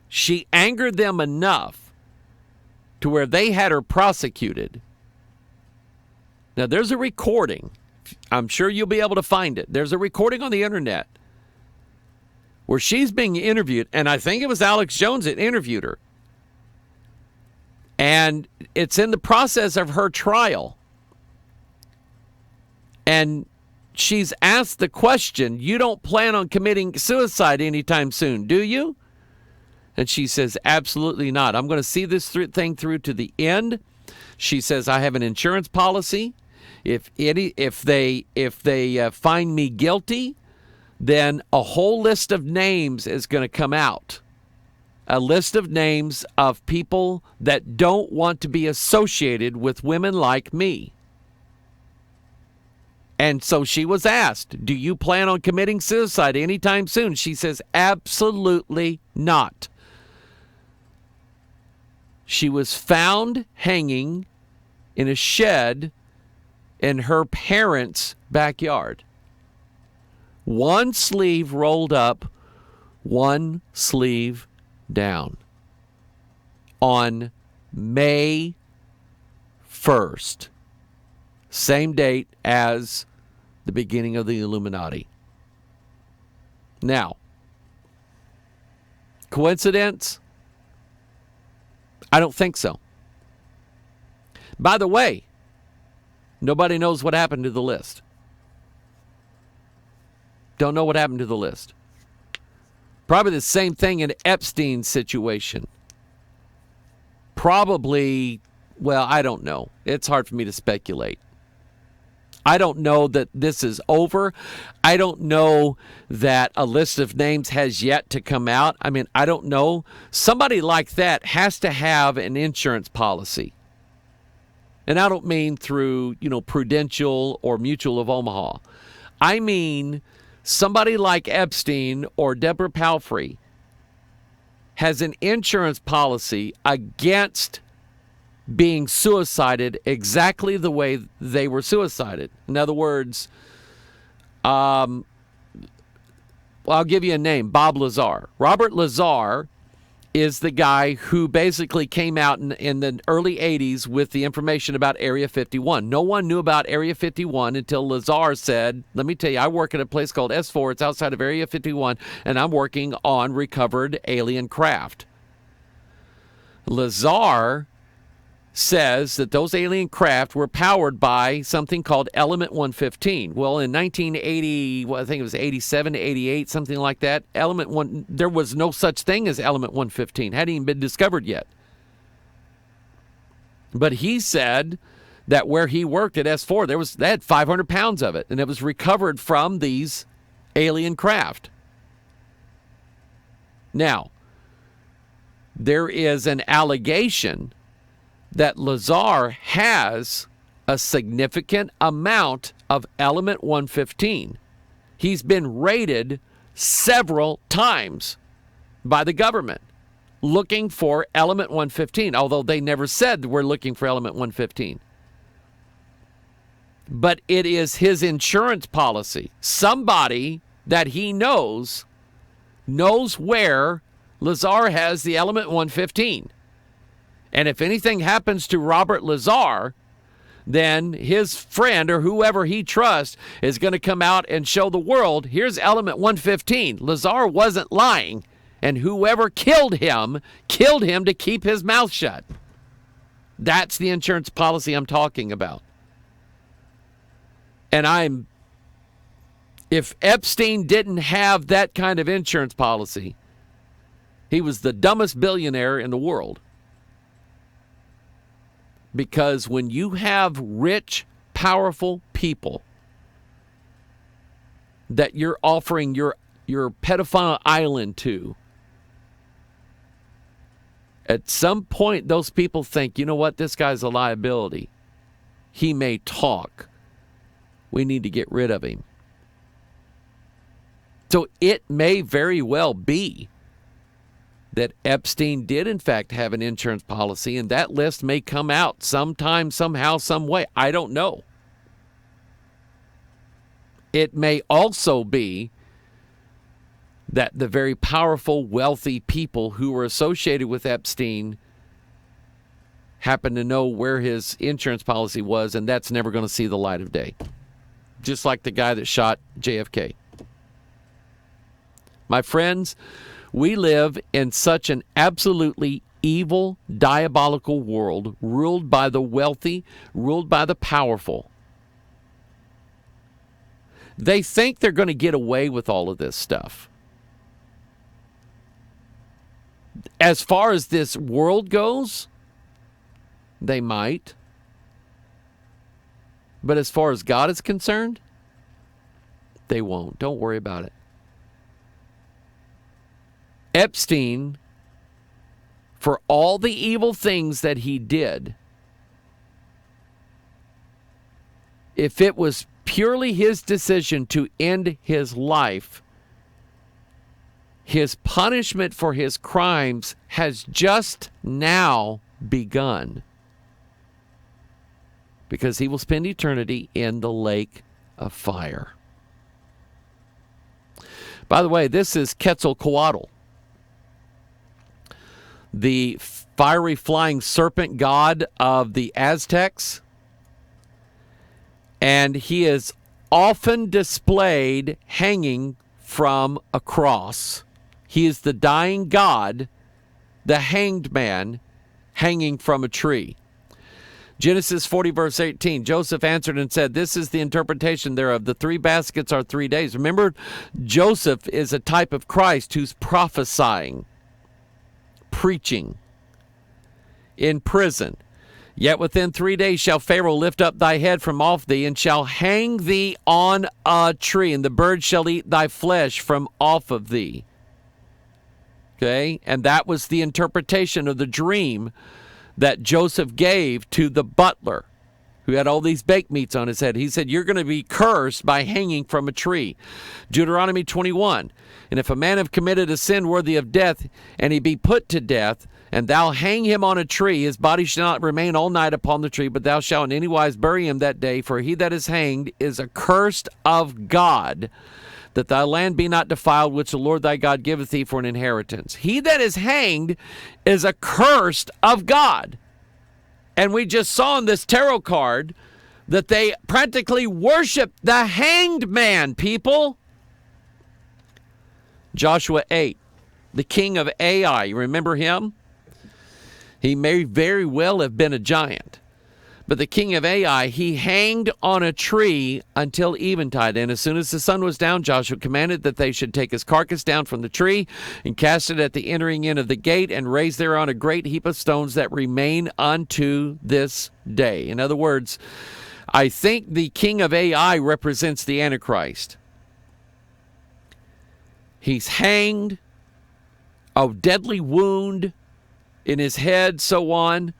She angered them enough to where they had her prosecuted. Now, there's a recording. I'm sure you'll be able to find it. There's a recording on the internet where she's being interviewed, and I think it was Alex Jones that interviewed her. And it's in the process of her trial. And she's asked the question, you don't plan on committing suicide anytime soon, do you? And she says, absolutely not. I'm going to see this thing through to the end. She says, I have an insurance policy. If they find me guilty, then a whole list of names is going to come out. A list of names of people that don't want to be associated with women like me. And so she was asked, do you plan on committing suicide anytime soon? She says, absolutely not. She was found hanging in a shed in her parents' backyard. One sleeve rolled up, one sleeve down. On May 1st, same date as the beginning of the Illuminati. Now, coincidence? I don't think so. By the way, nobody knows what happened to the list. Don't know what happened to the list. Probably the same thing in Epstein's situation. Probably, well, I don't know. It's hard for me to speculate. I don't know that this is over. I don't know that a list of names has yet to come out. I mean, I don't know. Somebody like that has to have an insurance policy. And I don't mean through, Prudential or Mutual of Omaha. I mean somebody like Epstein or Deborah Palfrey has an insurance policy against being suicided exactly the way they were suicided. In other words, I'll give you a name, Bob Lazar. Robert Lazar is the guy who basically came out in the early 80s with the information about Area 51. No one knew about Area 51 until Lazar said, let me tell you, I work at a place called S4. It's outside of Area 51, and I'm working on recovered alien craft. Lazar says that those alien craft were powered by something called Element 115. Well, in 1980, I think it was 87 to 88, something like that, there was no such thing as Element 115. Hadn't even been discovered yet. But he said that where he worked at S4, they had 500 pounds of it, and it was recovered from these alien craft. Now, there is an allegation that Lazar has a significant amount of Element 115. He's been raided several times by the government looking for Element 115, although they never said we're looking for Element 115. But it is his insurance policy. Somebody that he knows where Lazar has the Element 115. And if anything happens to Robert Lazar, then his friend or whoever he trusts is going to come out and show the world, here's Element 115. Lazar wasn't lying, and whoever killed him to keep his mouth shut. That's the insurance policy I'm talking about. And if Epstein didn't have that kind of insurance policy, he was the dumbest billionaire in the world. Because when you have rich, powerful people that you're offering your pedophile island to, at some point those people think, you know what, this guy's a liability. He may talk. We need to get rid of him. So it may very well be that Epstein did, in fact, have an insurance policy, and that list may come out sometime, somehow, some way. I don't know. It may also be that the very powerful, wealthy people who were associated with Epstein happen to know where his insurance policy was, and that's never going to see the light of day. Just like the guy that shot JFK. My friends, we live in such an absolutely evil, diabolical world, ruled by the wealthy, ruled by the powerful. They think they're going to get away with all of this stuff. As far as this world goes, they might. But as far as God is concerned, they won't. Don't worry about it. Epstein, for all the evil things that he did, if it was purely his decision to end his life, his punishment for his crimes has just now begun. Because he will spend eternity in the lake of fire. By the way, this is Quetzalcoatl, the fiery flying serpent god of the Aztecs. And he is often displayed hanging from a cross. He is the dying god, the hanged man, hanging from a tree. Genesis 40, verse 18, Joseph answered and said, this is the interpretation thereof. The 3 baskets are 3 days. Remember, Joseph is a type of Christ who's prophesying, preaching, in prison. Yet within 3 days shall Pharaoh lift up thy head from off thee, and shall hang thee on a tree, and the birds shall eat thy flesh from off of thee. Okay? And that was the interpretation of the dream that Joseph gave to the butler who had all these baked meats on his head. He said, you're going to be cursed by hanging from a tree. Deuteronomy 21, and if a man have committed a sin worthy of death, and he be put to death, and thou hang him on a tree, his body shall not remain all night upon the tree, but thou shalt in any wise bury him that day, for he that is hanged is accursed of God. that thy land be not defiled, which the Lord thy God giveth thee for an inheritance. He that is hanged is accursed of God. And we just saw in this tarot card that they practically worship the hanged man, people. Joshua 8, the king of Ai, you remember him? He may very well have been a giant. But the king of Ai, he hanged on a tree until eventide. And as soon as the sun was down, Joshua commanded that they should take his carcass down from the tree and cast it at the entering in of the gate and raise thereon a great heap of stones that remain unto this day. In other words, I think the king of Ai represents the Antichrist. He's hanged, a deadly wound in his head, so on.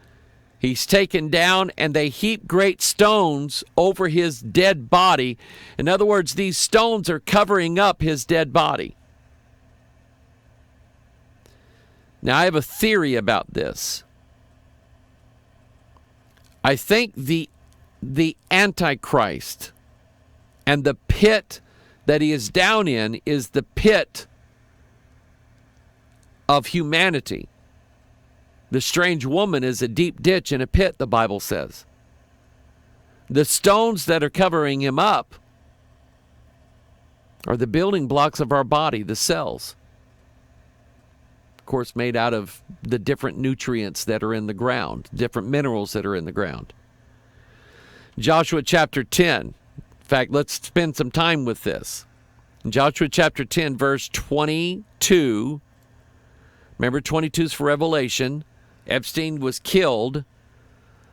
He's taken down, and they heap great stones over his dead body. In other words, these stones are covering up his dead body. Now, I have a theory about this. I think the Antichrist and the pit that he is down in is the pit of humanity. The strange woman is a deep ditch in a pit, the Bible says. The stones that are covering him up are the building blocks of our body, the cells. Of course, made out of the different nutrients that are in the ground, different minerals that are in the ground. Joshua chapter 10. In fact, let's spend some time with this. In Joshua chapter 10, verse 22. Remember, 22 is for Revelation. Epstein was killed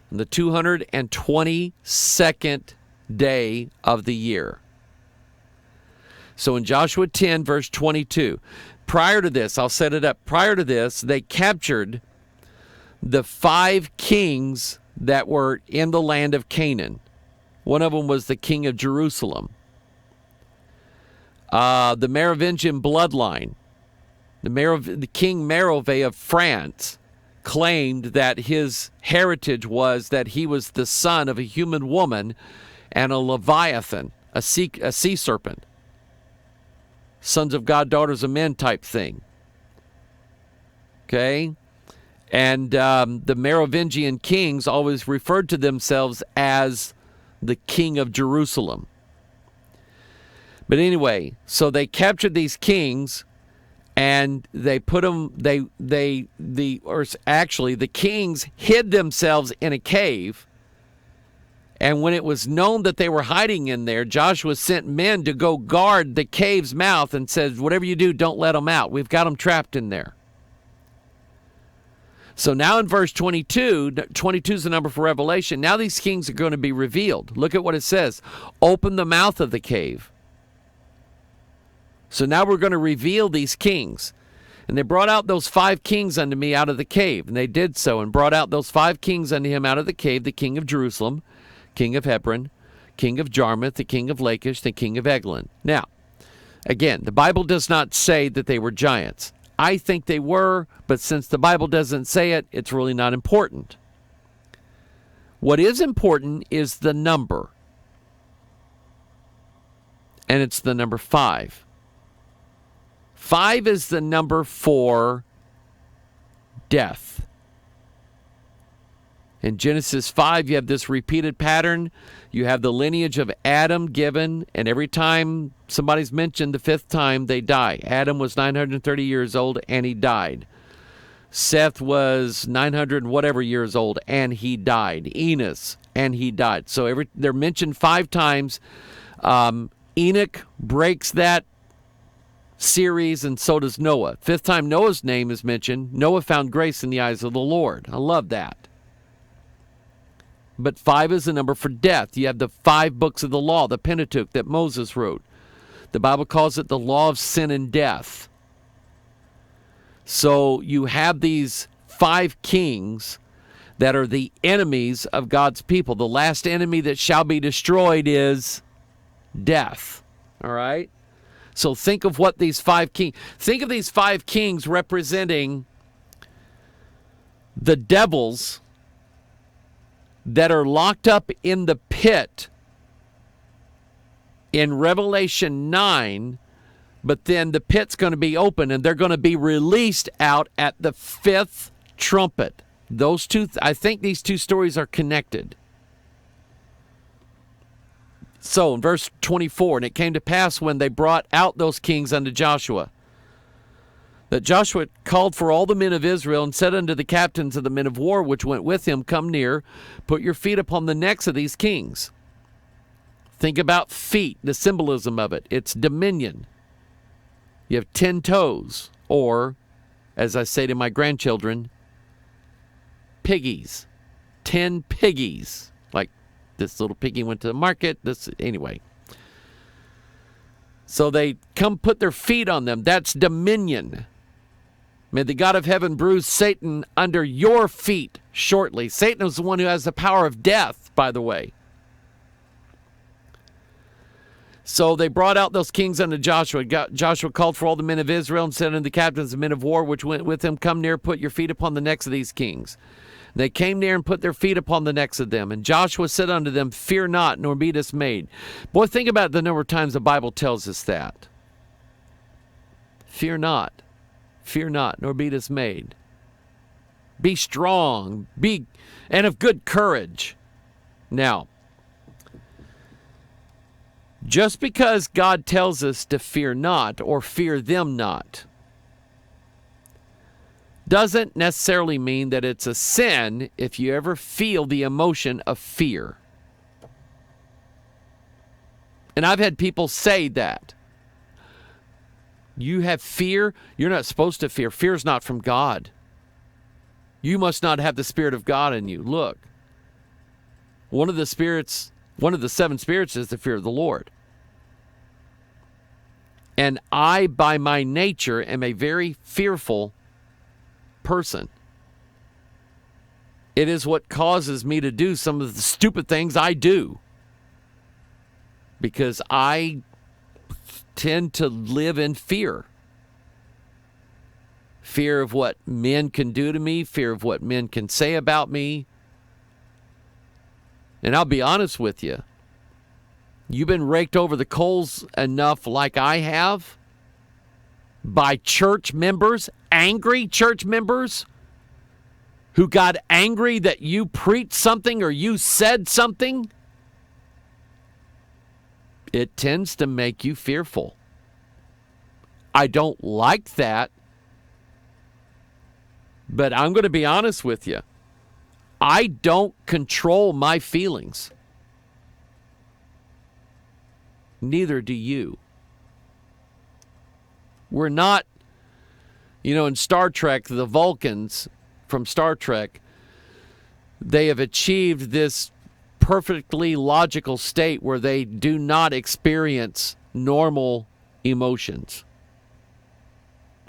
on the 222nd day of the year. So in Joshua 10, verse 22, prior to this, I'll set it up. Prior to this, they captured the 5 kings that were in the land of Canaan. One of them was the king of Jerusalem. The Merovingian bloodline, the King Merovee of France, claimed that his heritage was that he was the son of a human woman and a leviathan, a sea serpent. Sons of God, daughters of men type thing. Okay? And the Merovingian kings always referred to themselves as the king of Jerusalem. But anyway, so they captured these kings, and they put them, the kings hid themselves in a cave. And when it was known that they were hiding in there, Joshua sent men to go guard the cave's mouth and said, whatever you do, don't let them out. We've got them trapped in there. So now in verse 22, 22 is the number for Revelation. Now these kings are going to be revealed. Look at what it says. Open the mouth of the cave. So now we're going to reveal these kings. And they brought out those 5 kings unto me out of the cave. And they did so, and brought out those 5 kings unto him out of the cave, the king of Jerusalem, king of Hebron, king of Jarmuth, the king of Lachish, the king of Eglon. Now, again, the Bible does not say that they were giants. I think they were, but since the Bible doesn't say it, it's really not important. What is important is the number. And it's the number 5. 5 is the number for death. In Genesis 5, you have this repeated pattern. You have the lineage of Adam given, and every time somebody's mentioned the 5th time, they die. Adam was 930 years old, and he died. Seth was 900 and whatever years old, and he died. Enos, and he died. So they're mentioned 5 times. Enoch breaks that series, and so does Noah. 5th time Noah's name is mentioned. Noah found grace in the eyes of the Lord. I love that. But 5 is the number for death. You have the 5 books of the law, the Pentateuch that Moses wrote. The Bible calls it the law of sin and death. So you have these 5 kings that are the enemies of God's people. The last enemy that shall be destroyed is death. All right? So think of what these 5 kings, think of these 5 kings representing the devils that are locked up in the pit in Revelation 9 But then the pit's going to be open, and they're going to be released out at the fifth trumpet. Those two, I think these two stories are connected. So in verse 24, and it came to pass when they brought out those kings unto Joshua, that Joshua called for all the men of Israel and said unto the captains of the men of war which went with him, come near, put your feet upon the necks of these kings. Think about feet, the symbolism of it. It's dominion. You have 10 toes, or, as I say to my grandchildren, piggies. 10 piggies. Like this little piggy went to the market. Anyway. So they come put their feet on them. That's dominion. May the God of heaven bruise Satan under your feet shortly. Satan is the one who has the power of death, by the way. So they brought out those kings unto Joshua. Joshua called for all the men of Israel and said unto the captains of men of war which went with him, come near, put your feet upon the necks of these kings. They came near and put their feet upon the necks of them. And Joshua said unto them, fear not, nor be dismayed. Boy, think about the number of times the Bible tells us that. Fear not, nor be dismayed. Be strong, and of good courage. Now, just because God tells us to fear not or fear them not doesn't necessarily mean that it's a sin if you ever feel the emotion of fear. And I've had people say that. You have fear, you're not supposed to fear. Fear is not from God. You must not have the Spirit of God in you. Look, one of the 7 spirits is the fear of the Lord. And I, by my nature, am a very fearful person. It is what causes me to do some of the stupid things I do. Because I tend to live in fear. Fear of what men can do to me, fear of what men can say about me. And I'll be honest with you. You've been raked over the coals enough like I have by church members, angry church members who got angry that you preached something or you said something. It tends to make you fearful. I don't like that, but I'm going to be honest with you. I don't control my feelings. Neither do you. We're not, in Star Trek, the Vulcans from Star Trek, they have achieved this perfectly logical state where they do not experience normal emotions.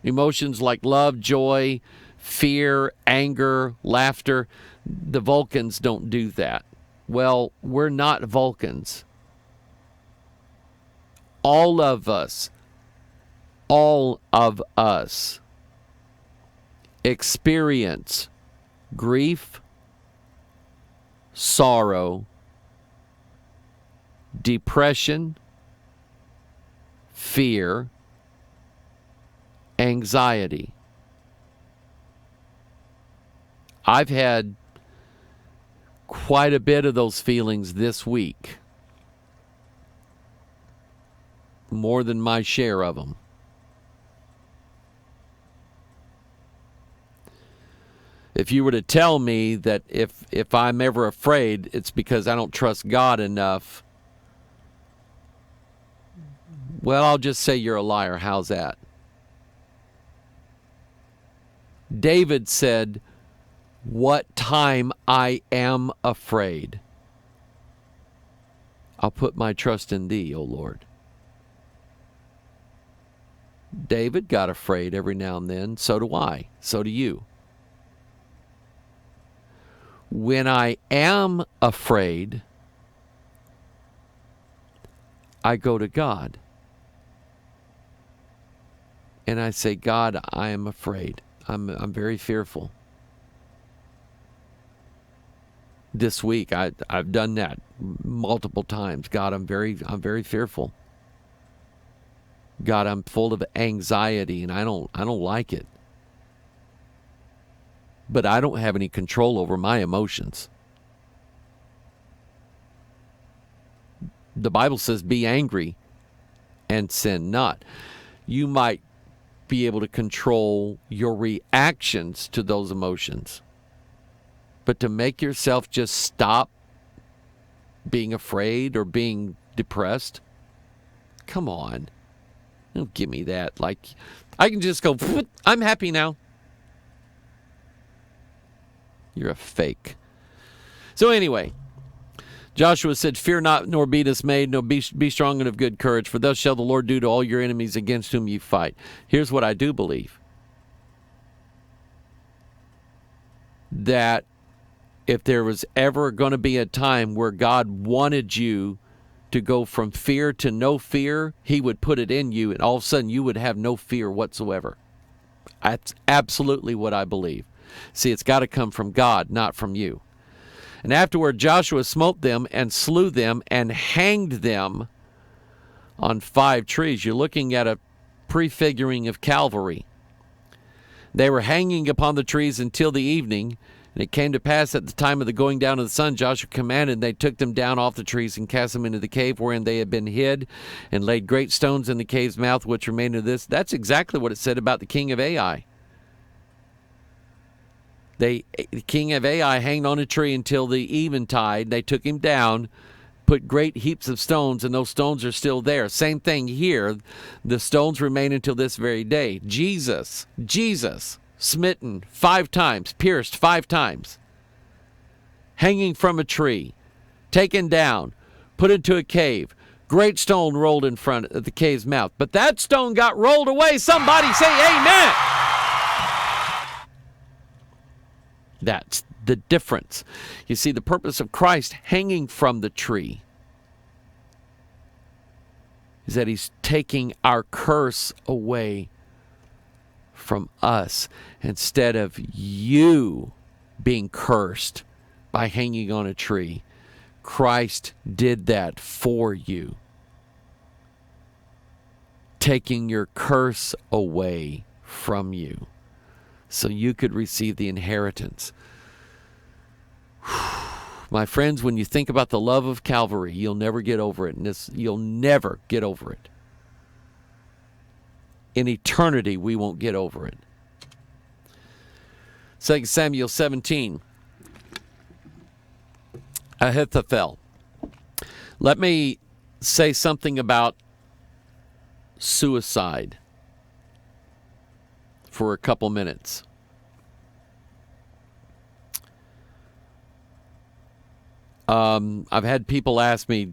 Emotions like love, joy, fear, anger, laughter. The Vulcans don't do that. Well, we're not Vulcans. All of us experience grief, sorrow, depression, fear, anxiety. I've had quite a bit of those feelings this week. More than my share of them. If you were to tell me that if I'm ever afraid, it's because I don't trust God enough, well, I'll just say you're a liar. How's that? David said, what time I am afraid, I'll put my trust in thee, O Lord. David got afraid every now and then. So do I. So do you. When I am afraid, I go to God. And I say, God, I am afraid. I'm very fearful. This week, I've done that multiple times. God, I'm very fearful. God, I'm full of anxiety and I don't like it. But I don't have any control over my emotions. The Bible says, be angry and sin not. You might be able to control your reactions to those emotions. But to make yourself just stop being afraid or being depressed, come on. Don't give me that. Like, I can just go, I'm happy now. You're a fake. So anyway, Joshua said, fear not, nor be dismayed, nor be strong and of good courage, for thus shall the Lord do to all your enemies against whom you fight. Here's what I do believe. That if there was ever going to be a time where God wanted you to go from fear to no fear, he would put it in you, and all of a sudden you would have no fear whatsoever. That's absolutely what I believe. See, it's got to come from God, not from you. And afterward Joshua smote them and slew them and hanged them on 5 trees. You're looking at a prefiguring of Calvary. They were hanging upon the trees until the evening. And it came to pass at the time of the going down of the sun, Joshua commanded, and they took them down off the trees and cast them into the cave wherein they had been hid, and laid great stones in the cave's mouth, which remained of this. That's exactly what it said about the king of Ai. The king of Ai hanged on a tree until the eventide. They took him down, put great heaps of stones, and those stones are still there. Same thing here. The stones remain until this very day. Jesus, smitten 5 times, pierced 5 times, hanging from a tree, taken down, put into a cave, great stone rolled in front of the cave's mouth. But that stone got rolled away. Somebody say amen. That's the difference. You see, the purpose of Christ hanging from the tree is that he's taking our curse away from us, instead of you being cursed by hanging on a tree. Christ did that for you, taking your curse away from you so you could receive the inheritance. My friends, when you think about the love of Calvary, you'll never get over it. And you'll never get over it. In eternity, we won't get over it. 2 Samuel 17. Ahithophel. Let me say something about suicide for a couple minutes. I've had people ask me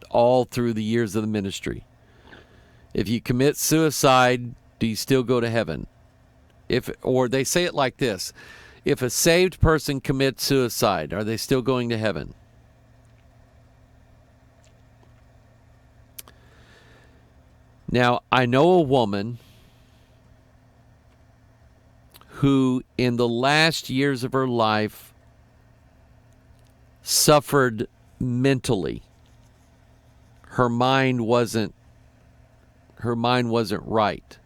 all through the years of the ministry, if you commit suicide, do you still go to heaven? Or they say it like this: if a saved person commits suicide, are they still going to heaven? Now, I know a woman who in the last years of her life suffered mentally. Her mind wasn't right.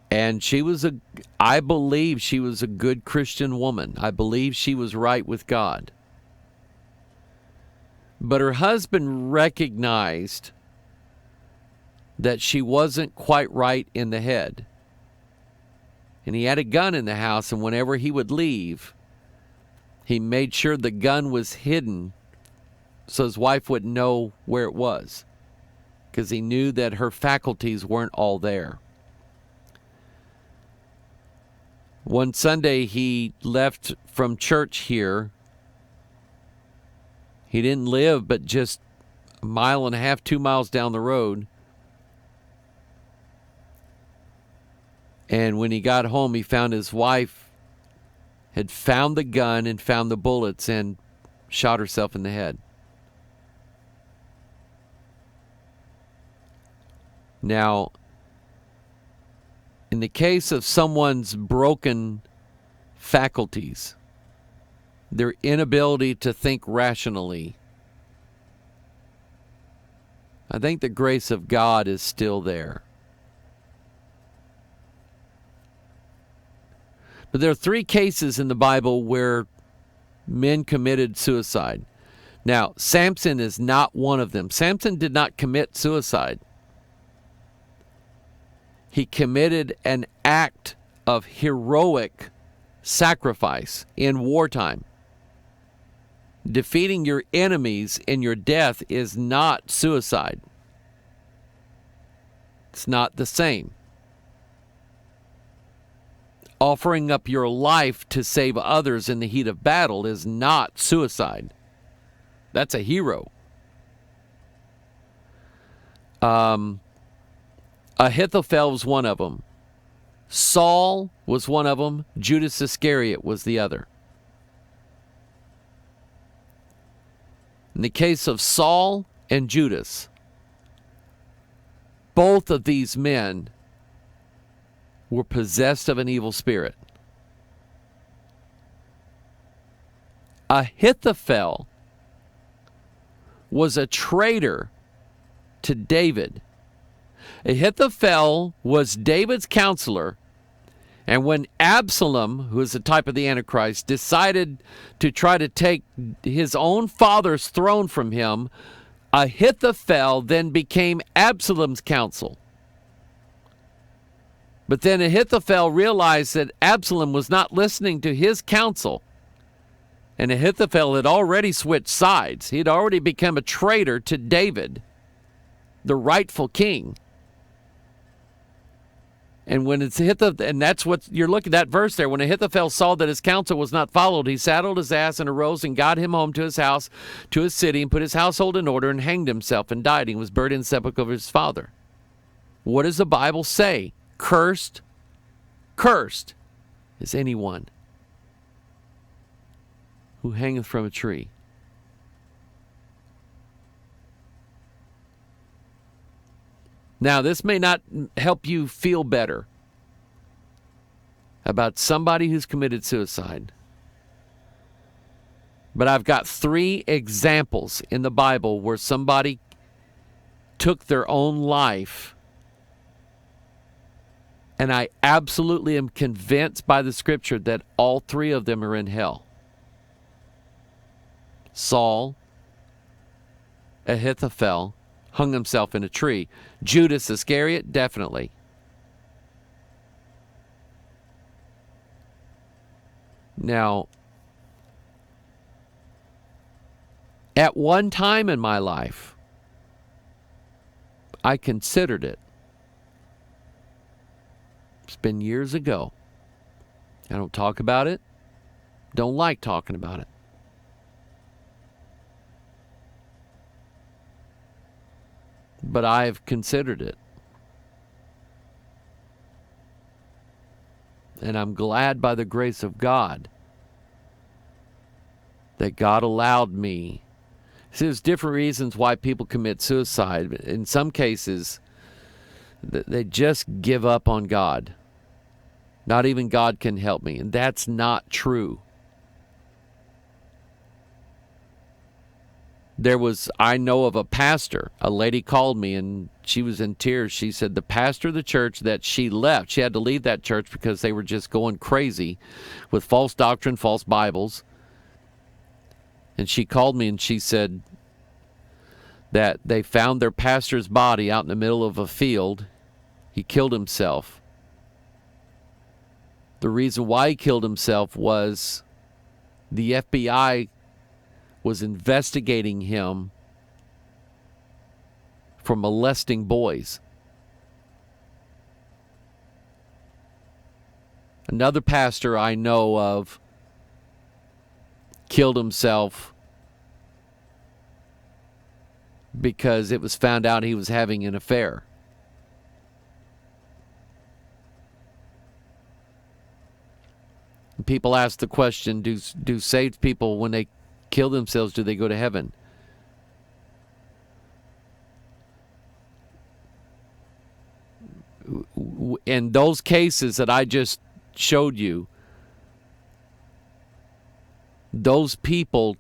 And I believe she was a good Christian woman. I believe she was right with God. But her husband recognized that she wasn't quite right in the head. And he had a gun in the house, and whenever he would leave, he made sure the gun was hidden so his wife wouldn't know where it was, because he knew that her faculties weren't all there. One Sunday he left from church here. He didn't live but just a mile and a half, 2 miles down the road. And when he got home, he found his wife had found the gun and found the bullets and shot herself in the head. Now, in the case of someone's broken faculties, their inability to think rationally, I think the grace of God is still there. But there are 3 cases in the Bible where men committed suicide. Now, Samson is not one of them. Samson did not commit suicide. He committed an act of heroic sacrifice in wartime. Defeating your enemies in your death is not suicide. It's not the same. Offering up your life to save others in the heat of battle is not suicide. That's a hero. Ahithophel was one of them. Saul was one of them. Judas Iscariot was the other. In the case of Saul and Judas, both of these men were possessed of an evil spirit. Ahithophel was a traitor to David. Ahithophel was David's counselor, and when Absalom, who is the type of the Antichrist, decided to try to take his own father's throne from him, Ahithophel then became Absalom's counsel. But then Ahithophel realized that Absalom was not listening to his counsel. And Ahithophel had already switched sides. He had already become a traitor to David, the rightful king. And when it's Ahithophel, and that's what you're looking at, that verse there. When Ahithophel saw that his counsel was not followed, he saddled his ass and arose and got him home to his house, to his city, and put his household in order and hanged himself and died. And was buried in the sepulchre of his father. What does the Bible say? Cursed is anyone who hangeth from a tree. Now, this may not help you feel better about somebody who's committed suicide, but I've got 3 examples in the Bible where somebody took their own life, and I absolutely am convinced by the Scripture that all 3 of them are in hell. Saul, Ahithophel, hung himself in a tree. Judas Iscariot, definitely. Now, at one time in my life, I considered it. It's been years ago. I don't talk about it. Don't like talking about it. But I've considered it. And I'm glad by the grace of God that God allowed me. See, there's different reasons why people commit suicide. In some cases, they just give up on God. Not even God can help me. And that's not true. I know of a pastor, a lady called me and she was in tears. She said the pastor of the church that she left, she had to leave that church because they were just going crazy with false doctrine, false Bibles. And she called me and she said that they found their pastor's body out in the middle of a field. He killed himself. The reason why he killed himself was the FBI was investigating him for molesting boys. Another pastor I know of killed himself because it was found out he was having an affair. People ask the question, do saved people, when they kill themselves, do they go to heaven? In those cases that I just showed you, those people,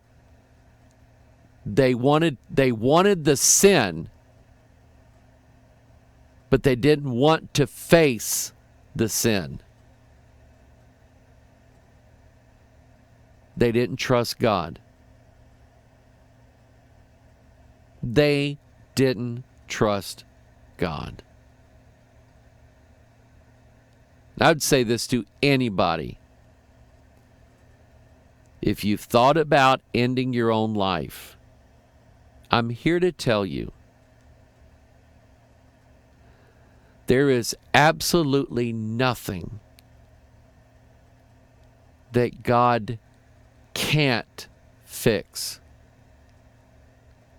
they wanted the sin but they didn't want to face the sin. They didn't trust God. They didn't trust God. I'd say this to anybody. If you've thought about ending your own life, I'm here to tell you there is absolutely nothing that God can't fix.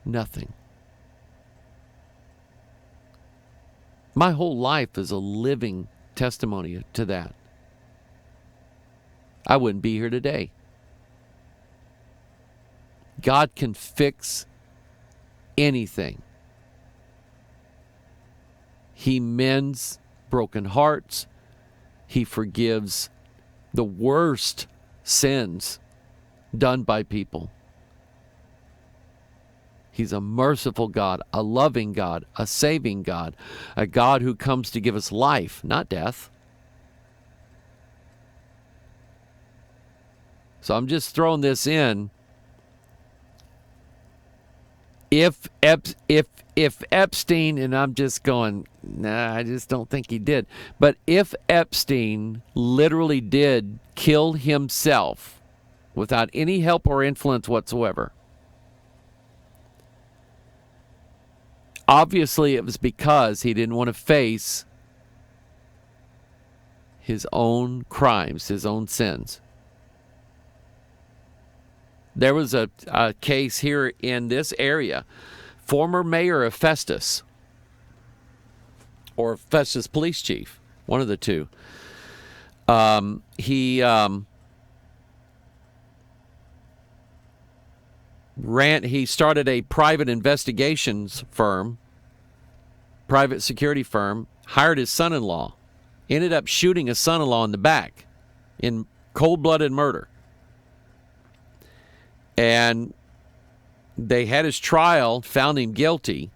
Nothing. My whole life is a living testimony to that. I wouldn't be here today. God can fix anything. He mends broken hearts. He forgives the worst sins done by people. He's a merciful God, a loving God, a saving God, a God who comes to give us life, not death. So I'm just throwing this in. If Epstein, and I'm just going, nah, I just don't think he did. But if Epstein literally did kill himself without any help or influence whatsoever, obviously it was because he didn't want to face his own crimes, his own sins. There was a case here in this area. Former mayor of Festus, or Festus police chief, one of the two. He started a private investigations firm, private security firm, hired his son-in-law, ended up shooting his son-in-law in the back in cold-blooded murder. And they had his trial, found him guilty,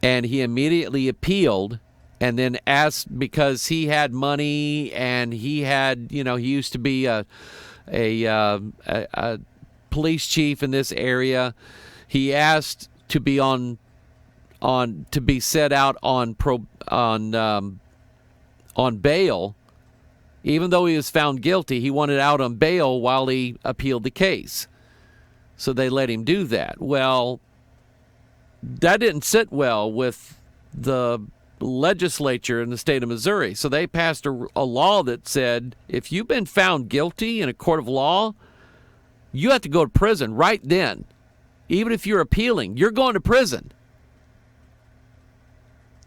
and he immediately appealed and then asked, because he had money and he had, he used to be a police chief in this area. He asked to be to be set out on bail. Even though he was found guilty, he wanted out on bail while he appealed the case. So they let him do that. Well, that didn't sit well with the legislature in the state of Missouri. So they passed a law that said, if you've been found guilty in a court of law, you have to go to prison right then. Even if you're appealing, you're going to prison.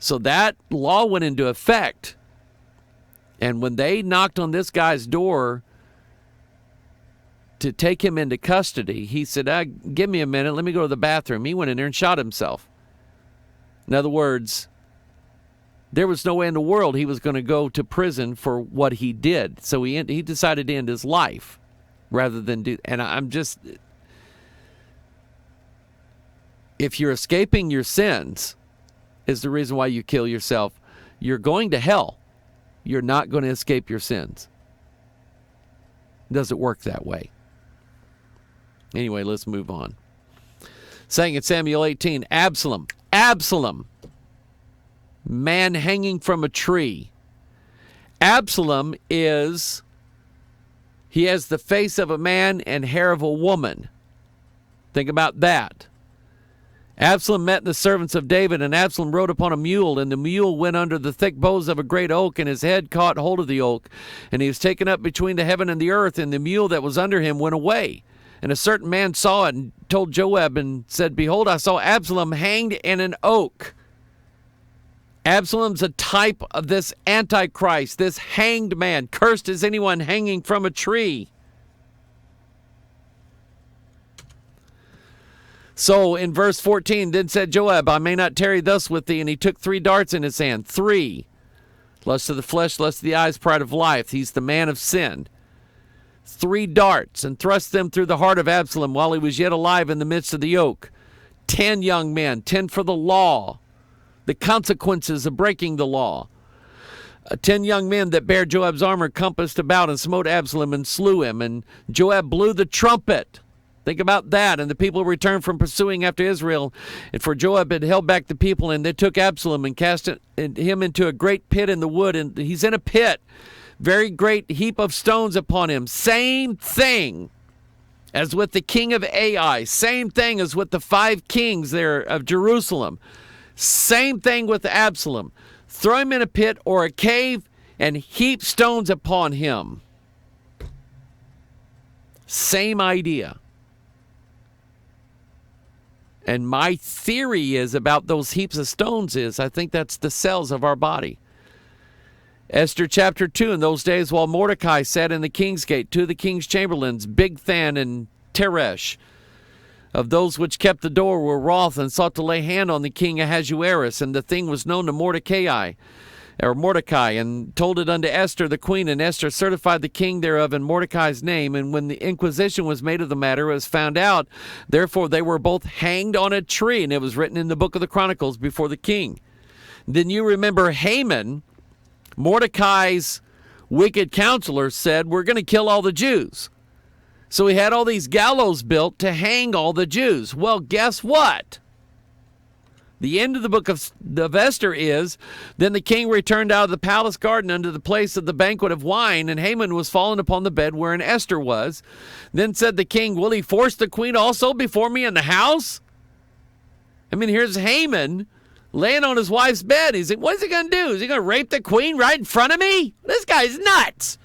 So that law went into effect. And when they knocked on this guy's door to take him into custody, he said, give me a minute, let me go to the bathroom. He went in there and shot himself. In other words, there was no way in the world he was going to go to prison for what he did. So he decided to end his life rather than do. And I'm just, if you're escaping your sins is the reason why you kill yourself, you're going to hell. You're not going to escape your sins. It doesn't work that way. Anyway, let's move on. Saying in Samuel 18, Absalom, man hanging from a tree. Absalom he has the face of a man and hair of a woman. Think about that. Absalom met the servants of David, and Absalom rode upon a mule, and the mule went under the thick boughs of a great oak, and his head caught hold of the oak, and he was taken up between the heaven and the earth, and the mule that was under him went away. And a certain man saw it and told Joab and said, behold, I saw Absalom hanged in an oak. Absalom's a type of this Antichrist, this hanged man. Cursed is anyone hanging from a tree. So in verse 14, then said Joab, I may not tarry thus with thee. And he took 3 darts in his hand. 3. Lust of the flesh, lust of the eyes, pride of life. He's the man of sin. 3 darts, and thrust them through the heart of Absalom while he was yet alive in the midst of the oak. 10 young men, 10 for the law. the consequences of breaking the law. 10 young men that bare Joab's armor compassed about and smote Absalom and slew him. And Joab blew the trumpet. Think about that. And the people returned from pursuing after Israel. And for Joab had held back the people, and they took Absalom and cast him into a great pit in the wood. And he's in a pit, very great heap of stones upon him. Same thing as with the king of Ai. Same thing as with the 5 kings there of Jerusalem. Same thing with Absalom. Throw him in a pit or a cave and heap stones upon him. Same idea. And my theory is about those heaps of stones is, I think that's the cells of our body. Esther chapter 2, in those days while Mordecai sat in the king's gate, 2 of the king's chamberlains, Bigthan and Teresh, of those which kept the door, were wroth and sought to lay hand on the king Ahasuerus. And the thing was known to Mordecai, and told it unto Esther the queen. And Esther certified the king thereof in Mordecai's name. And when the inquisition was made of the matter, it was found out. Therefore they were both hanged on a tree. And it was written in the book of the Chronicles before the king. Then you remember Haman, Mordecai's wicked counselor, said, we're going to kill all the Jews. So he had all these gallows built to hang all the Jews. Well, guess what? The end of the book of Esther is, then the king returned out of the palace garden unto the place of the banquet of wine, and Haman was fallen upon the bed wherein Esther was. Then said the king, will he force the queen also before me in the house? I mean, here's Haman laying on his wife's bed. He's like, what is he going to do? Is he going to rape the queen right in front of me? This guy's nuts.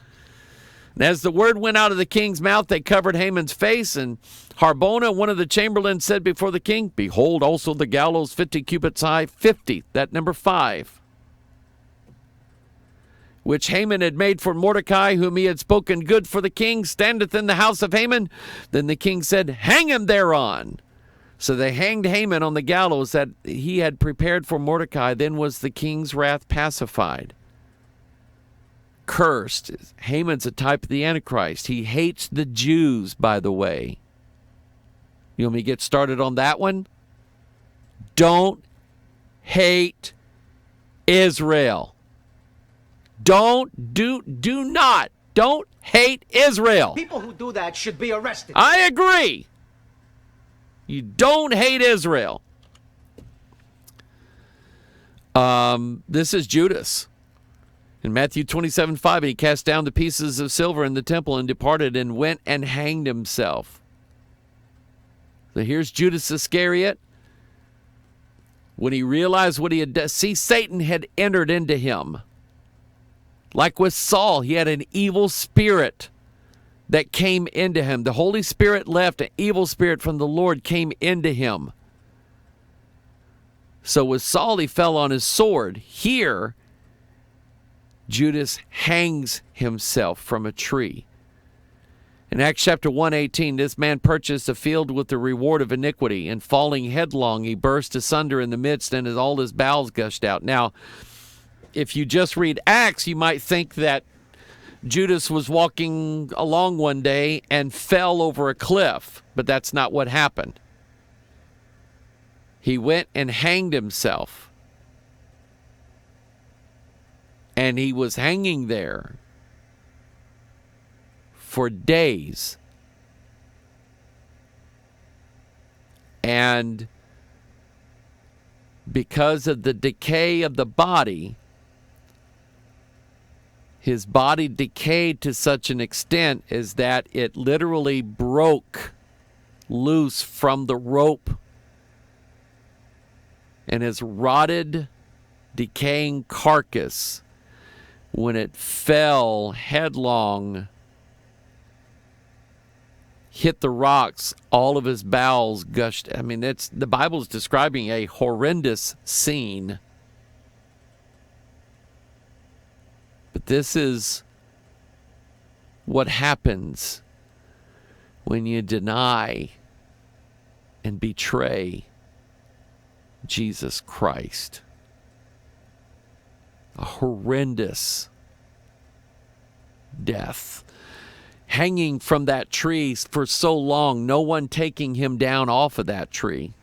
And as the word went out of the king's mouth, they covered Haman's face. And Harbona, one of the chamberlains, said before the king, behold also the gallows 50 cubits high, 50, that number 5, which Haman had made for Mordecai, whom he had spoken good for the king, standeth in the house of Haman. Then the king said, hang him thereon. So they hanged Haman on the gallows that he had prepared for Mordecai. Then was the king's wrath pacified. Cursed. Haman's a type of the Antichrist. He hates the Jews, by the way. You want me to get started on that one? Don't hate Israel. Don't hate Israel. People who do that should be arrested. I agree. You don't hate Israel. This is Judas. In Matthew 27:5, he cast down the pieces of silver in the temple and departed and went and hanged himself. So here's Judas Iscariot. When he realized what he had done, see, Satan had entered into him. Like with Saul, he had an evil spirit that came into him. The Holy Spirit left, an evil spirit from the Lord came into him. So with Saul, he fell on his sword. Here, Judas hangs himself from a tree. In Acts chapter 1:18, this man purchased a field with the reward of iniquity, and falling headlong, he burst asunder in the midst, and all his bowels gushed out. Now, if you just read Acts, you might think that Judas was walking along one day and fell over a cliff, but that's not what happened. He went and hanged himself. And he was hanging there for days. And because of the decay of the body, his body decayed to such an extent as that it literally broke loose from the rope, and his rotted, decaying carcass, when it fell headlong, hit the rocks, all of his bowels gushed. I mean, the Bible's describing a horrendous scene. But this is what happens when you deny and betray Jesus Christ. A horrendous death. Hanging from that tree for so long, no one taking him down off of that tree.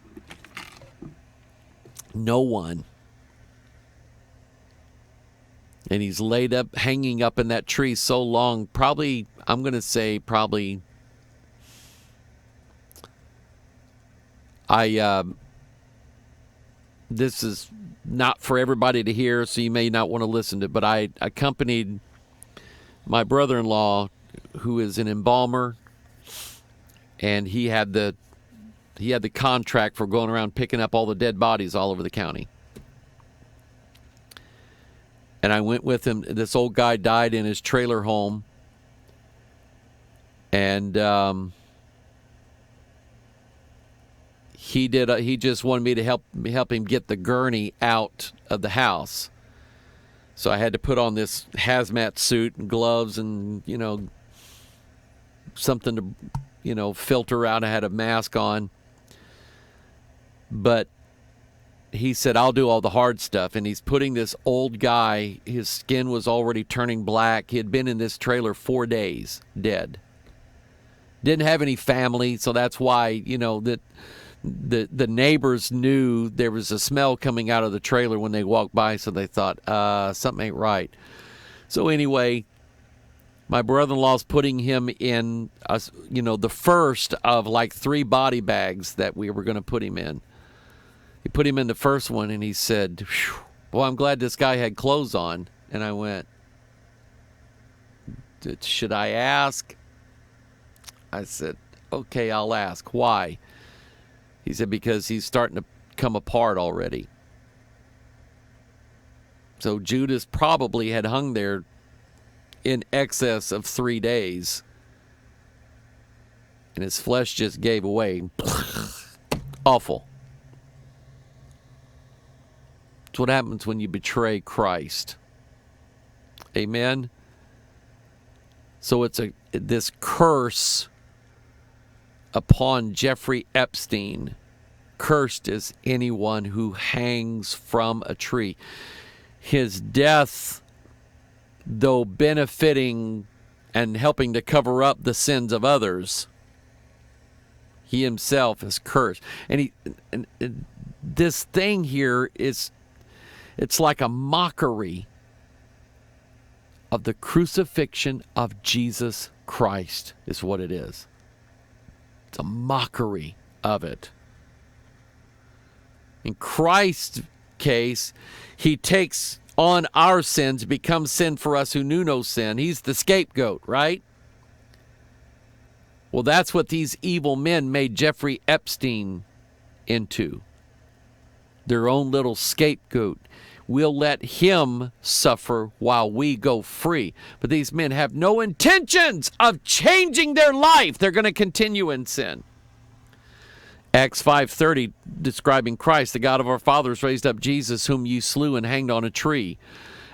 No one. And he's laid up, hanging up in that tree so long, probably, I'm going to say probably, this is not for everybody to hear, so you may not want to listen to it, but I accompanied my brother-in-law, who is an embalmer, and he had the contract for going around picking up all the dead bodies all over the county. And I went with him. This old guy died in his trailer home. And he just wanted me to help him get the gurney out of the house. So I had to put on this hazmat suit and gloves and, something to, filter out. I had a mask on. But he said, I'll do all the hard stuff. And he's putting this old guy, his skin was already turning black. He had been in this trailer 4 days, dead. Didn't have any family, so that's why, that the neighbors knew there was a smell coming out of the trailer when they walked by, so they thought, something ain't right. So anyway, my brother-in-law's putting him in, the first of like 3 body bags that we were going to put him in. He put him in the first one, and he said, well, I'm glad this guy had clothes on. And I went, should I ask? I said, okay, I'll ask. Why? He said, because he's starting to come apart already. So Judas probably had hung there in excess of 3 days. And his flesh just gave away. Awful. It's what happens when you betray Christ. Amen? So it's this curse upon Jeffrey Epstein. Cursed is anyone who hangs from a tree. His death, though benefiting and helping to cover up the sins of others, he himself is cursed. And this thing here it's like a mockery of the crucifixion of Jesus Christ is what it is. It's a mockery of it. In Christ's case, he takes on our sins, becomes sin for us who knew no sin. He's the scapegoat, right? Well, that's what these evil men made Jeffrey Epstein into. Their own little scapegoat. We'll let him suffer while we go free. But these men have no intentions of changing their life. They're going to continue in sin. Acts 5:30, describing Christ, the God of our fathers raised up Jesus, whom you slew and hanged on a tree.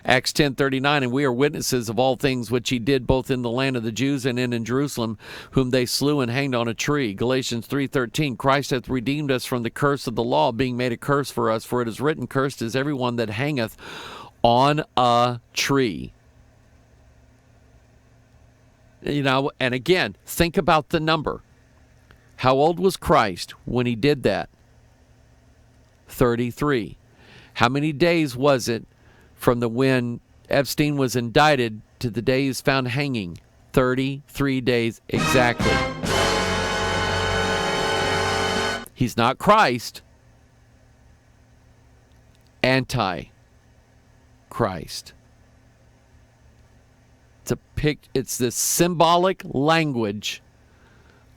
Acts 10:39, and we are witnesses of all things which he did both in the land of the Jews and in Jerusalem, whom they slew and hanged on a tree. Galatians 3:13, Christ hath redeemed us from the curse of the law, being made a curse for us, for it is written, cursed is everyone that hangeth on a tree. And again, think about the number. How old was Christ when he did that? 33. How many days was it from when Epstein was indicted to the day he was found hanging? 33 days exactly. He's not Christ. Anti-Christ. It's the symbolic language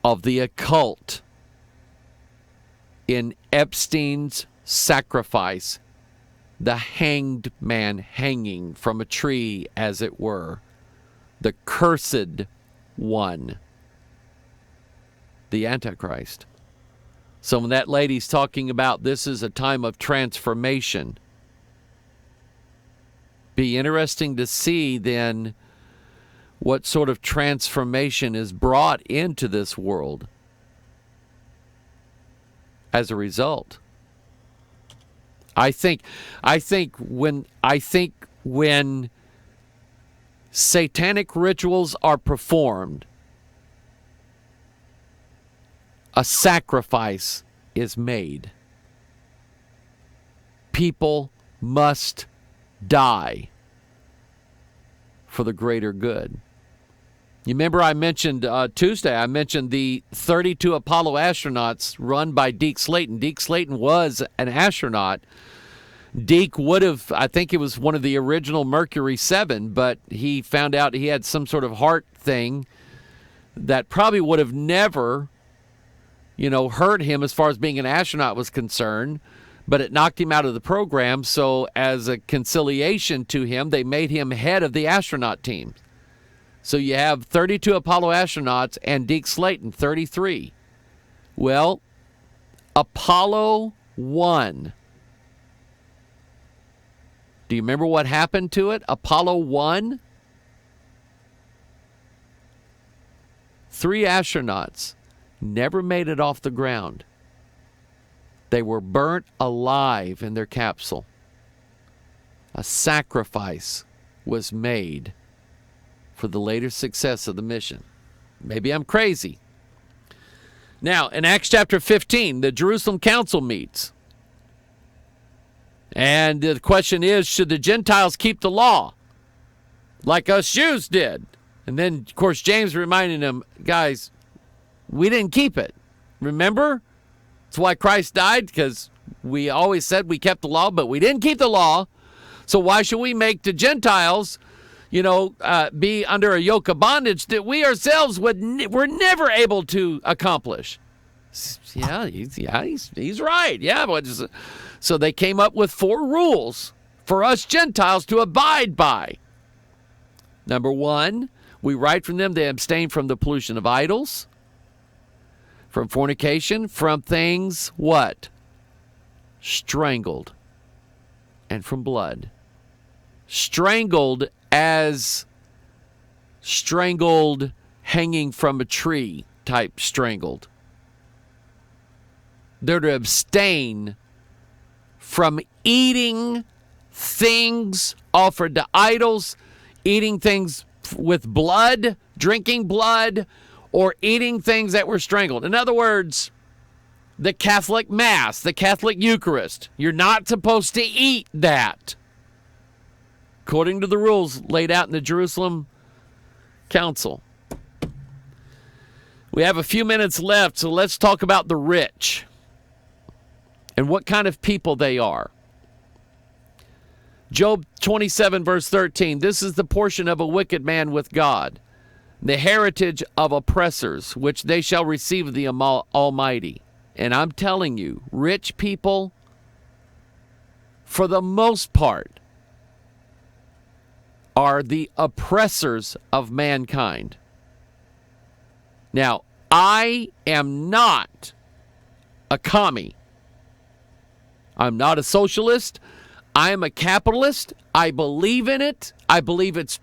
of the occult in Epstein's sacrifice, the hanged man hanging from a tree, as it were, the cursed one, the Antichrist. So when that lady's talking about this is a time of transformation, be interesting to see then what sort of transformation is brought into this world as a result. I think when satanic rituals are performed, a sacrifice is made. People must die. for the greater good. You remember I mentioned Tuesday, I mentioned the 32 Apollo astronauts run by Deke Slayton. Deke Slayton was an astronaut. Deke would have, I think it was one of the original Mercury 7, but he found out he had some sort of heart thing that probably would have never, hurt him as far as being an astronaut was concerned, but it knocked him out of the program. So as a conciliation to him, they made him head of the astronaut team. So you have 32 Apollo astronauts and Deke Slayton, 33. Well, Apollo 1. Do you remember what happened to it? Apollo 1? 3 astronauts never made it off the ground. They were burnt alive in their capsule. A sacrifice was made for the later success of the mission. Maybe I'm crazy. Now, in Acts chapter 15, the Jerusalem Council meets. And the question is, should the Gentiles keep the law like us Jews did? And then, of course, James reminding them, guys, we didn't keep it. Remember? That's why Christ died, because we always said we kept the law, but we didn't keep the law. So why should we make the Gentiles, be under a yoke of bondage that we ourselves were never able to accomplish? Yeah, he's right. Yeah, but so they came up with 4 rules for us Gentiles to abide by. Number 1, we write from them they abstain from the pollution of idols, from fornication, from things, what? Strangled, and from blood. Strangled as strangled hanging from a tree type strangled. They're to abstain from eating things offered to idols, eating things with blood, drinking blood, or eating things that were strangled. In other words, the Catholic Mass, the Catholic Eucharist, you're not supposed to eat that, according to the rules laid out in the Jerusalem Council. We have a few minutes left, so let's talk about the rich and what kind of people they are. Job 27, verse 13, this is the portion of a wicked man with God, the heritage of oppressors, which they shall receive of the Almighty. And I'm telling you, rich people, for the most part, are the oppressors of mankind. Now, I am not a commie. I'm not a socialist. I am a capitalist. I believe in it. I believe it's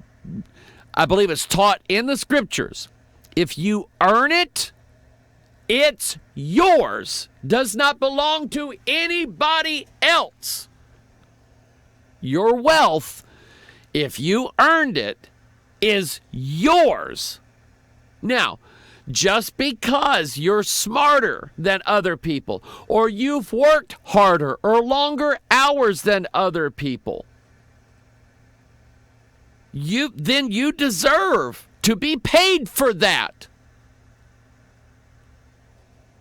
taught in the scriptures. If you earn it, it's yours. Does not belong to anybody else. Your wealth, if you earned it, is yours. Now, just because you're smarter than other people, or you've worked harder or longer hours than other people, you deserve to be paid for that.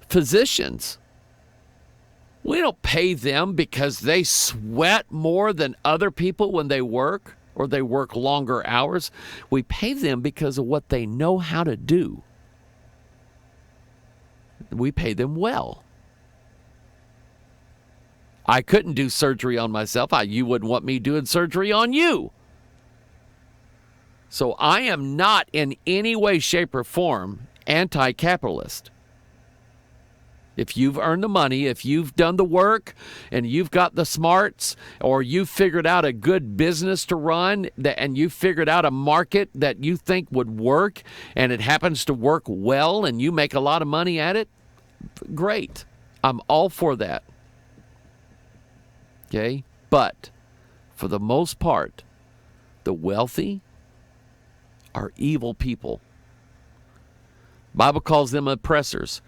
Physicians, we don't pay them because they sweat more than other people when they work, or they work longer hours. We pay them because of what they know how to do. We pay them well. I couldn't do surgery on myself. You wouldn't want me doing surgery on you. So I am not in any way, shape, or form anti-capitalist. If you've earned the money, if you've done the work, and you've got the smarts, or you've figured out a good business to run, and you've figured out a market that you think would work, and it happens to work well, and you make a lot of money at it, great. I'm all for that. Okay? But for the most part, the wealthy are evil people. Bible calls them oppressors.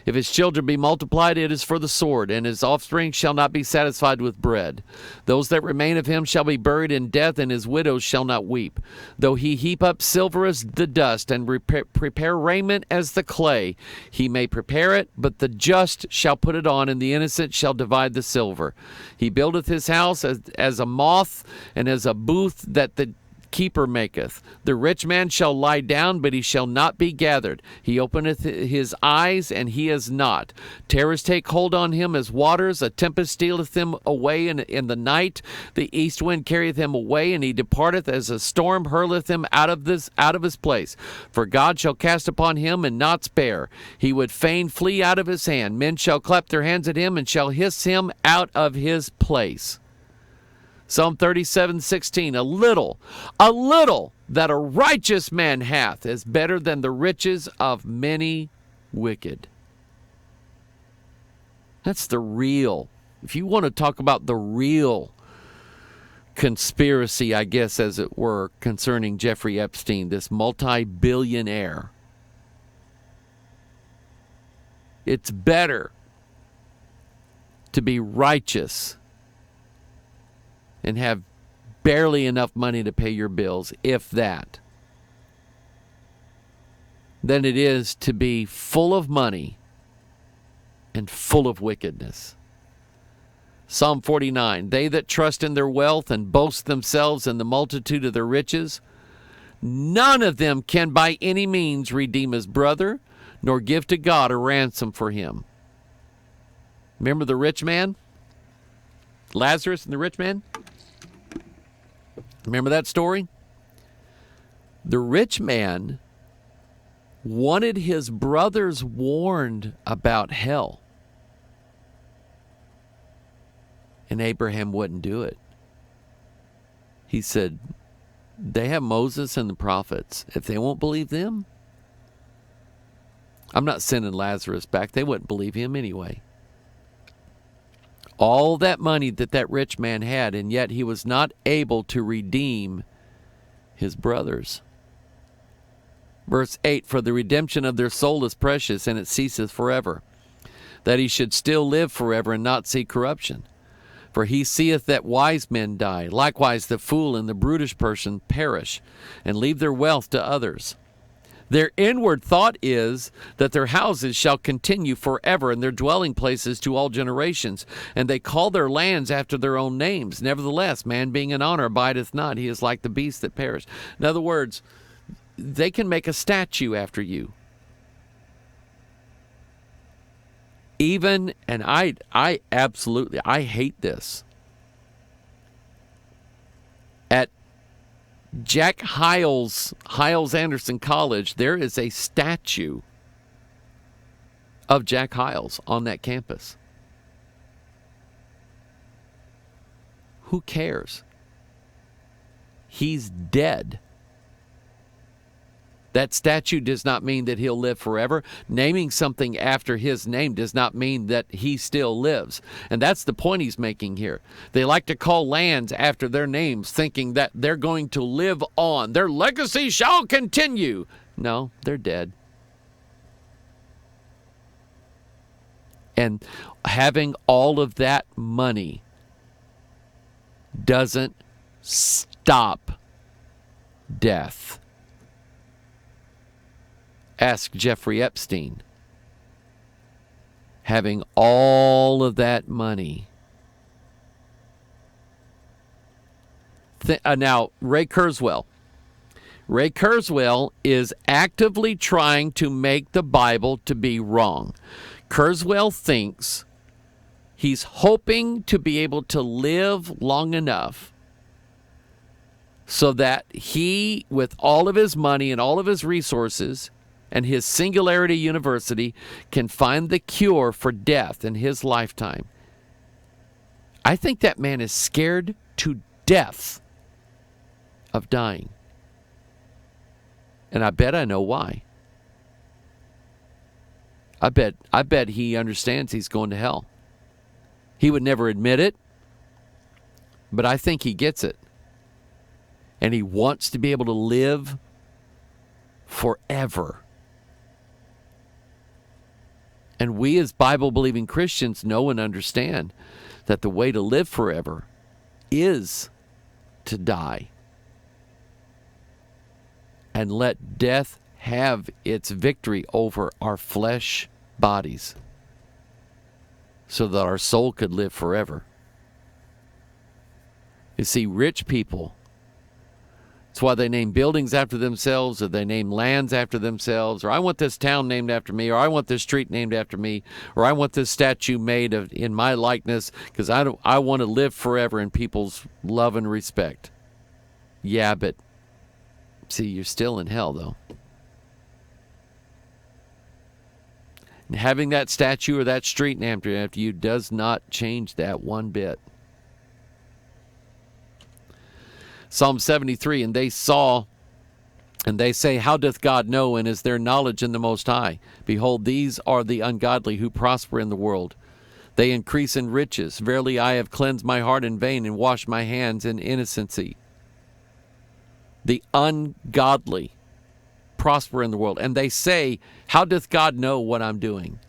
If his children be multiplied, it is for the sword, and his offspring shall not be satisfied with bread. Those that remain of him shall be buried in death, and his widows shall not weep. Though he heap up silver as the dust, and prepare raiment as the clay, he may prepare it, but the just shall put it on, and the innocent shall divide the silver. He buildeth his house as a moth, and as a booth that the keeper maketh. The rich man shall lie down, but he shall not be gathered. He openeth his eyes, and he is not. Terrors take hold on him as waters. A tempest stealeth him away in the night. The east wind carrieth him away, and he departeth as a storm hurleth him out of his place. For God shall cast upon him and not spare. He would fain flee out of his hand. Men shall clap their hands at him and shall hiss him out of his place. Psalm 37:16, a little that a righteous man hath is better than the riches of many wicked. That's the real. If you want to talk about the real conspiracy, I guess, as it were, concerning Jeffrey Epstein, this multi-billionaire, it's better to be righteous and have barely enough money to pay your bills, if that, than it is to be full of money and full of wickedness. Psalm 49, they that trust in their wealth and boast themselves in the multitude of their riches, none of them can by any means redeem his brother, nor give to God a ransom for him. Remember the rich man? Lazarus and the rich man? Remember that story? The rich man wanted his brothers warned about hell. And Abraham wouldn't do it. He said, they have Moses and the prophets. If they won't believe them, I'm not sending Lazarus back. They wouldn't believe him anyway. All that money that rich man had, and yet he was not able to redeem his brothers. Verse 8, for the redemption of their soul is precious, and it ceaseth forever, that he should still live forever and not see corruption. For he seeth that wise men die. Likewise the fool and the brutish person perish, and leave their wealth to others. Their inward thought is that their houses shall continue forever, and their dwelling places to all generations. And they call their lands after their own names. Nevertheless, man being in honor abideth not. He is like the beasts that perish. In other words, they can make a statue after you. Even, and I absolutely hate this. At Jack Hyles Anderson College, there is a statue of Jack Hyles on that campus. Who cares? He's dead. That statue does not mean that he'll live forever. Naming something after his name does not mean that he still lives. And that's the point he's making here. They like to call lands after their names, thinking that they're going to live on. Their legacy shall continue. No, they're dead. And having all of that money doesn't stop death. Ask Jeffrey Epstein. Having all of that money. Now, Ray Kurzweil. Ray Kurzweil is actively trying to make the Bible to be wrong. Kurzweil thinks he's hoping to be able to live long enough so that he, with all of his money and all of his resources, and his Singularity University can find the cure for death in his lifetime. I think that man is scared to death of dying. And I bet I know why. I bet he understands he's going to hell. He would never admit it, but I think he gets it. And he wants to be able to live forever. And we as Bible-believing Christians know and understand that the way to live forever is to die and let death have its victory over our flesh bodies so that our soul could live forever. You see, rich people, that's why they name buildings after themselves, or they name lands after themselves, or I want this town named after me, or I want this street named after me, or I want this statue made in my likeness because I want to live forever in people's love and respect. Yeah, but see, you're still in hell, though. And having that statue or that street named after you does not change that one bit. Psalm 73, and they saw, and they say, how doth God know, and is there knowledge in the Most High? Behold, these are the ungodly who prosper in the world. They increase in riches. Verily I have cleansed my heart in vain and washed my hands in innocency. The ungodly prosper in the world. And they say, how doth God know what I'm doing?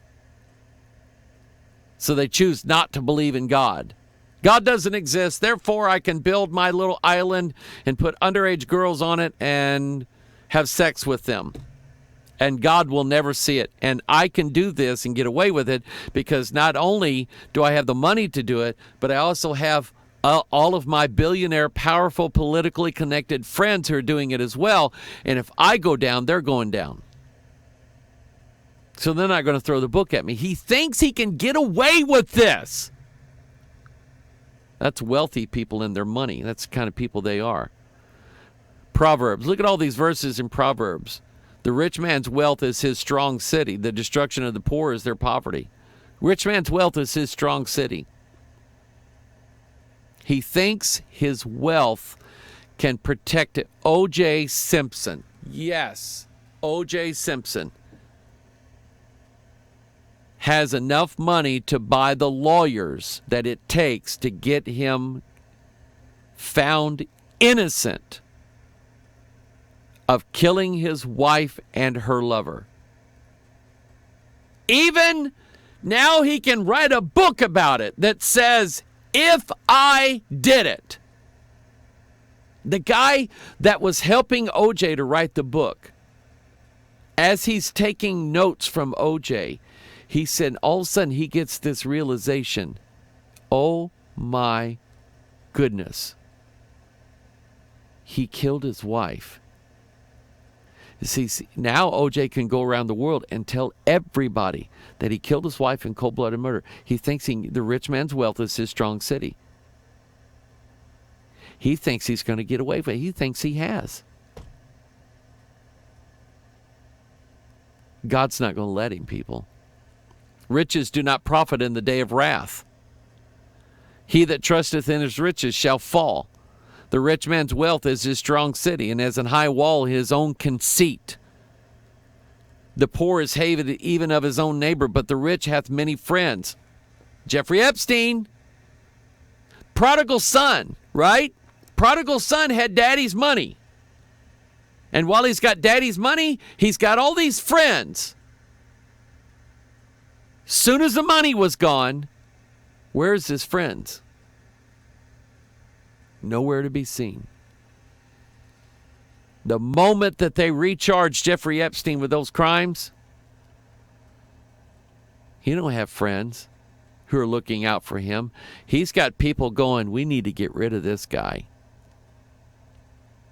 So they choose not to believe in God. God doesn't exist, therefore I can build my little island and put underage girls on it and have sex with them. And God will never see it. And I can do this and get away with it because not only do I have the money to do it, but I also have all of my billionaire, powerful, politically connected friends who are doing it as well. And if I go down, they're going down. So they're not going to throw the book at me. He thinks he can get away with this. That's wealthy people and their money. That's the kind of people they are. Proverbs. Look at all these verses in Proverbs. The rich man's wealth is his strong city. The destruction of the poor is their poverty. Rich man's wealth is his strong city. He thinks his wealth can protect it. O.J. Simpson. Yes, O.J. Simpson has enough money to buy the lawyers that it takes to get him found innocent of killing his wife and her lover. Even now he can write a book about it that says, if I did it. The guy that was helping OJ to write the book, as he's taking notes from OJ, he said all of a sudden he gets this realization, oh my goodness, he killed his wife. See, now OJ can go around the world and tell everybody that he killed his wife in cold-blooded murder. He thinks the rich man's wealth is his strong city. He thinks he's going to get away with it. He thinks he has. God's not going to let him, people. Riches do not profit in the day of wrath. He that trusteth in his riches shall fall. The rich man's wealth is his strong city, and as an high wall his own conceit. The poor is hated even of his own neighbor, but the rich hath many friends. Jeffrey Epstein. Prodigal son, right? Prodigal son had daddy's money. And while he's got daddy's money, he's got all these friends. Soon as the money was gone, where's his friends? Nowhere to be seen. The moment that they recharged Jeffrey Epstein with those crimes, he don't have friends who are looking out for him. He's got people going, we need to get rid of this guy.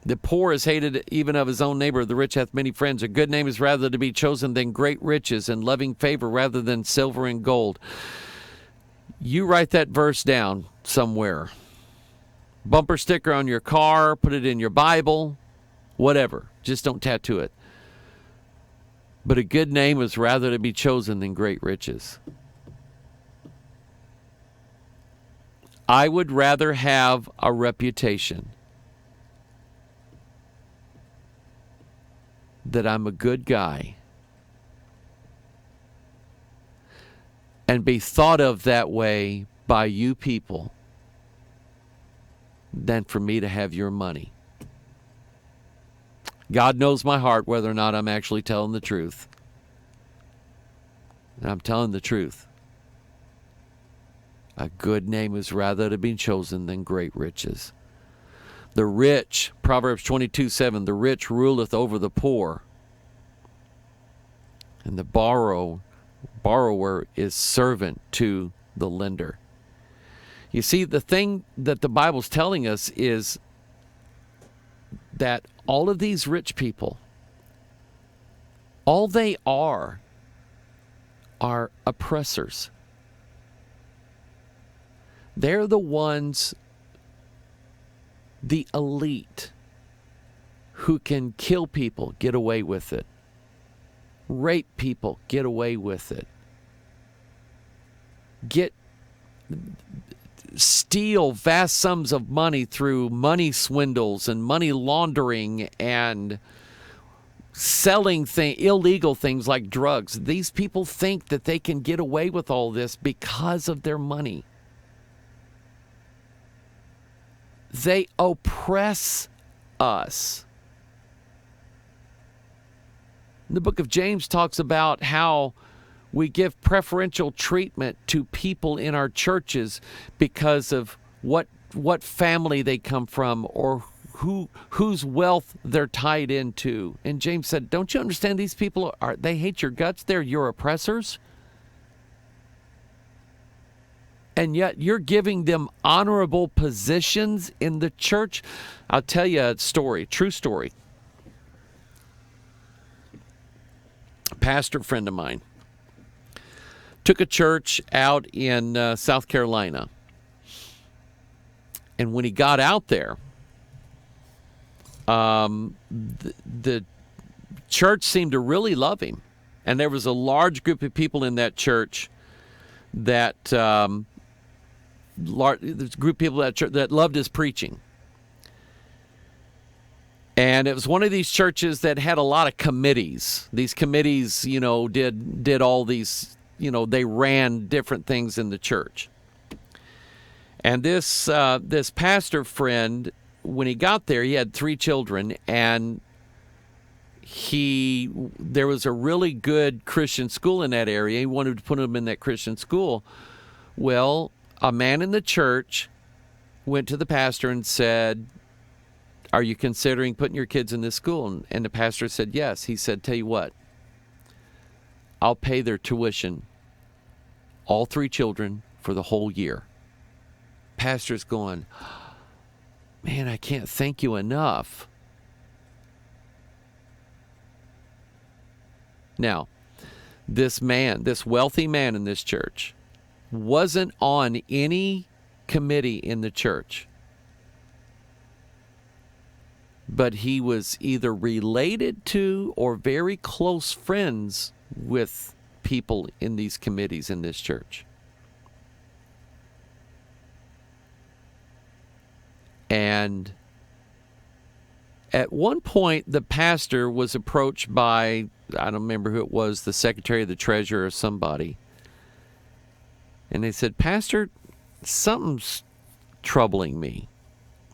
The poor is hated even of his own neighbor. The rich hath many friends. A good name is rather to be chosen than great riches, and loving favor rather than silver and gold. You write that verse down somewhere. Bumper sticker on your car, put it in your Bible, whatever. Just don't tattoo it. But a good name is rather to be chosen than great riches. I would rather have a reputation that I'm a good guy and be thought of that way by you people than for me to have your money. God knows my heart whether or not I'm actually telling the truth. And I'm telling the truth. A good name is rather to be chosen than great riches. The rich, Proverbs 22:7, the rich ruleth over the poor, and the borrower is servant to the lender. You see, the thing that the Bible's telling us is that all of these rich people, all they are oppressors. They're the ones, the elite, who can kill people, get away with it. Rape people, get away with it. Steal vast sums of money through money swindles and money laundering and selling illegal things like drugs. These people think that they can get away with all this because of their money. They oppress us. The book of James talks about how we give preferential treatment to people in our churches because of what family they come from or whose wealth they're tied into. And James said, don't you understand these people they hate your guts? They're your oppressors. And yet you're giving them honorable positions in the church. I'll tell you a story, true story. A pastor friend of mine took a church out in South Carolina. And when he got out there, the church seemed to really love him. And there was a large group of people in that church that that loved his preaching. And it was one of these churches that had a lot of committees. These committees, did all these, they ran different things in the church. And this pastor friend, when he got there, he had 3 children, and there was a really good Christian school in that area. He wanted to put them in that Christian school. Well, a man in the church went to the pastor and said, are you considering putting your kids in this school? And the pastor said, yes. He said, tell you what, I'll pay their tuition, all 3 children, for the whole year. Pastor's going, man, I can't thank you enough. Now, this wealthy man in this church, wasn't on any committee in the church. But he was either related to or very close friends with people in these committees in this church. And at one point, the pastor was approached by, I don't remember who it was, the secretary of the treasurer or somebody. And they said, Pastor, something's troubling me.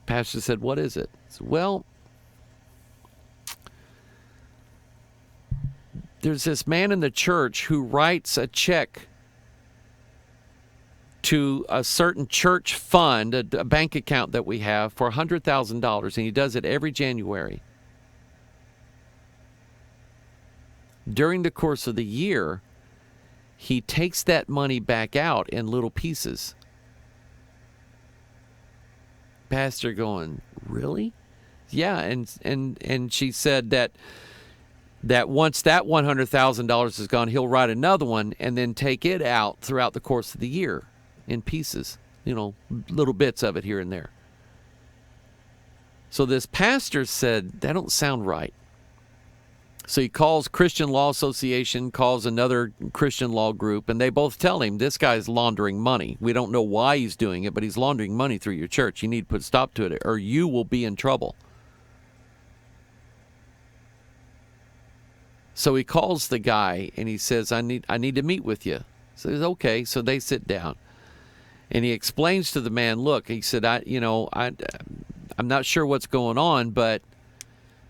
Pastor said, what is it? I said, well, there's this man in the church who writes a check to a certain church fund, a bank account that we have, for $100,000, and he does it every January. During the course of the year, he takes that money back out in little pieces. Pastor going, really? Yeah, and she said that once that $100,000 is gone, he'll write another one and then take it out throughout the course of the year in pieces, little bits of it here and there. So this pastor said, that don't sound right. So he calls Christian Law Association, calls another Christian law group, and they both tell him, this guy's laundering money. We don't know why he's doing it, but he's laundering money through your church. You need to put a stop to it, or you will be in trouble. So he calls the guy, and he says, I need to meet with you. So he says, okay. So they sit down. And he explains to the man, look, he said, I'm not sure what's going on, but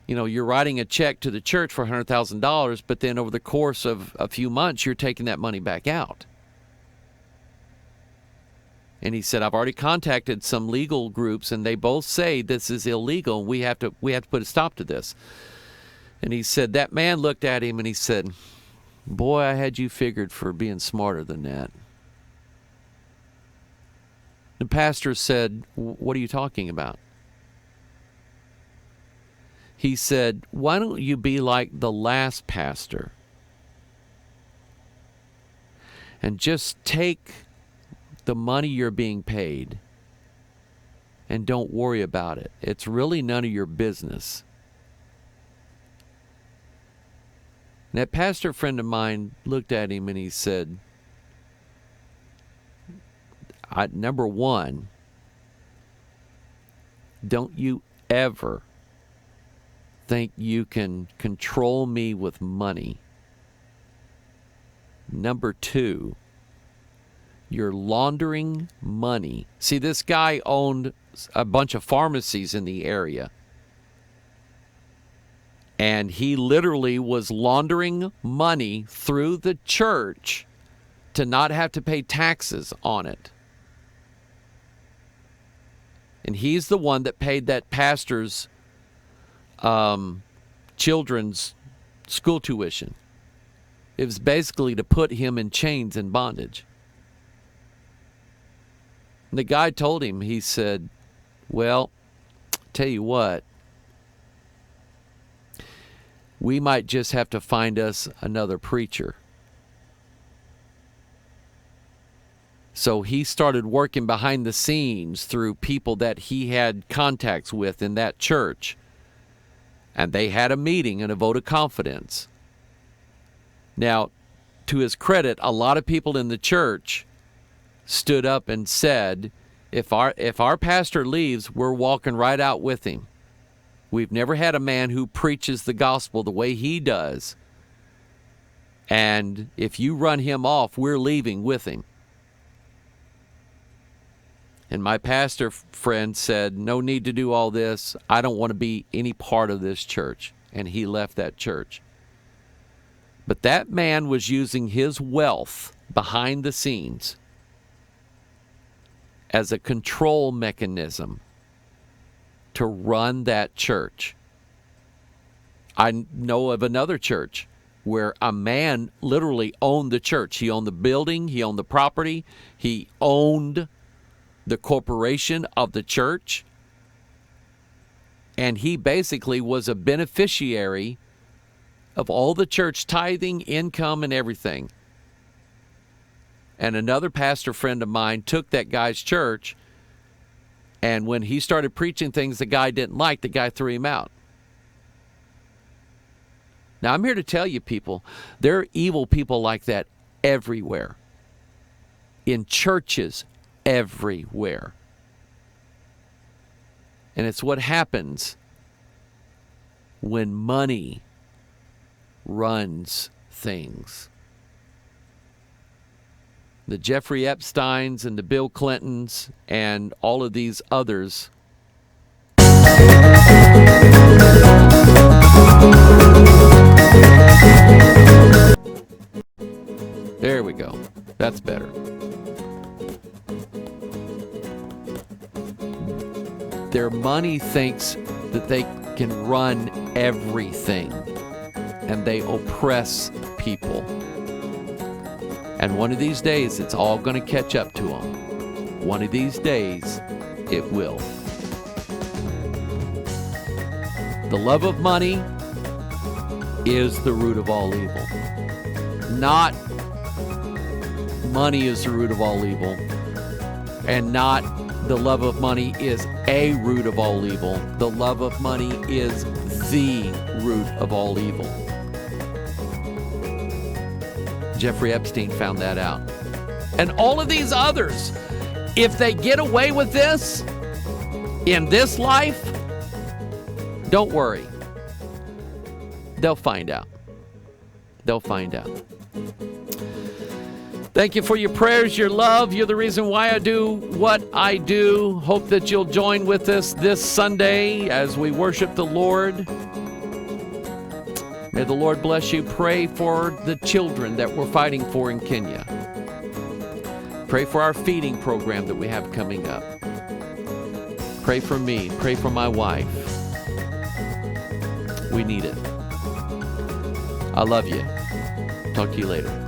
You're writing a check to the church for $100,000, but then over the course of a few months, you're taking that money back out. And he said, I've already contacted some legal groups, and they both say this is illegal. We have to put a stop to this. And he said, that man looked at him and he said, boy, I had you figured for being smarter than that. The pastor said, what are you talking about? He said, why don't you be like the last pastor and just take the money you're being paid and don't worry about it. It's really none of your business. And that pastor friend of mine looked at him and he said, number one, don't you ever think you can control me with money. Number two, you're laundering money. See, this guy owned a bunch of pharmacies in the area. And he literally was laundering money through the church to not have to pay taxes on it. And he's the one that paid that pastor's children's school tuition. It was basically to put him in chains and bondage. And the guy told him, he said, well, tell you what, we might just have to find us another preacher. So he started working behind the scenes through people that he had contacts with in that church. And they had a meeting and a vote of confidence. Now, to his credit, a lot of people in the church stood up and said, if our pastor leaves, we're walking right out with him. We've never had a man who preaches the gospel the way he does. And if you run him off, we're leaving with him. And my pastor friend said, no need to do all this. I don't want to be any part of this church. And he left that church. But that man was using his wealth behind the scenes as a control mechanism to run that church. I know of another church where a man literally owned the church. He owned the building, he owned the property, he owned the corporation of the church, and he basically was a beneficiary of all the church tithing, income, and everything. And another pastor friend of mine took that guy's church, and when he started preaching things the guy didn't like, the guy threw him out. Now, I'm here to tell you, people, there are evil people like that everywhere. In churches, everywhere. And it's what happens when money runs things. The Jeffrey Epsteins and the Bill Clintons and all of these others. There we go. That's better. Their money thinks that they can run everything, and they oppress people. And one of these days, it's all going to catch up to them. One of these days, it will. The love of money is the root of all evil. Not money is the root of all evil, and not the love of money is a root of all evil. The love of money is the root of all evil. Jeffrey Epstein found that out. And all of these others, if they get away with this in this life, don't worry. They'll find out. They'll find out. Thank you for your prayers, your love. You're the reason why I do what I do. Hope that you'll join with us this Sunday as we worship the Lord. May the Lord bless you. Pray for the children that we're fighting for in Kenya. Pray for our feeding program that we have coming up. Pray for me. Pray for my wife. We need it. I love you. Talk to you later.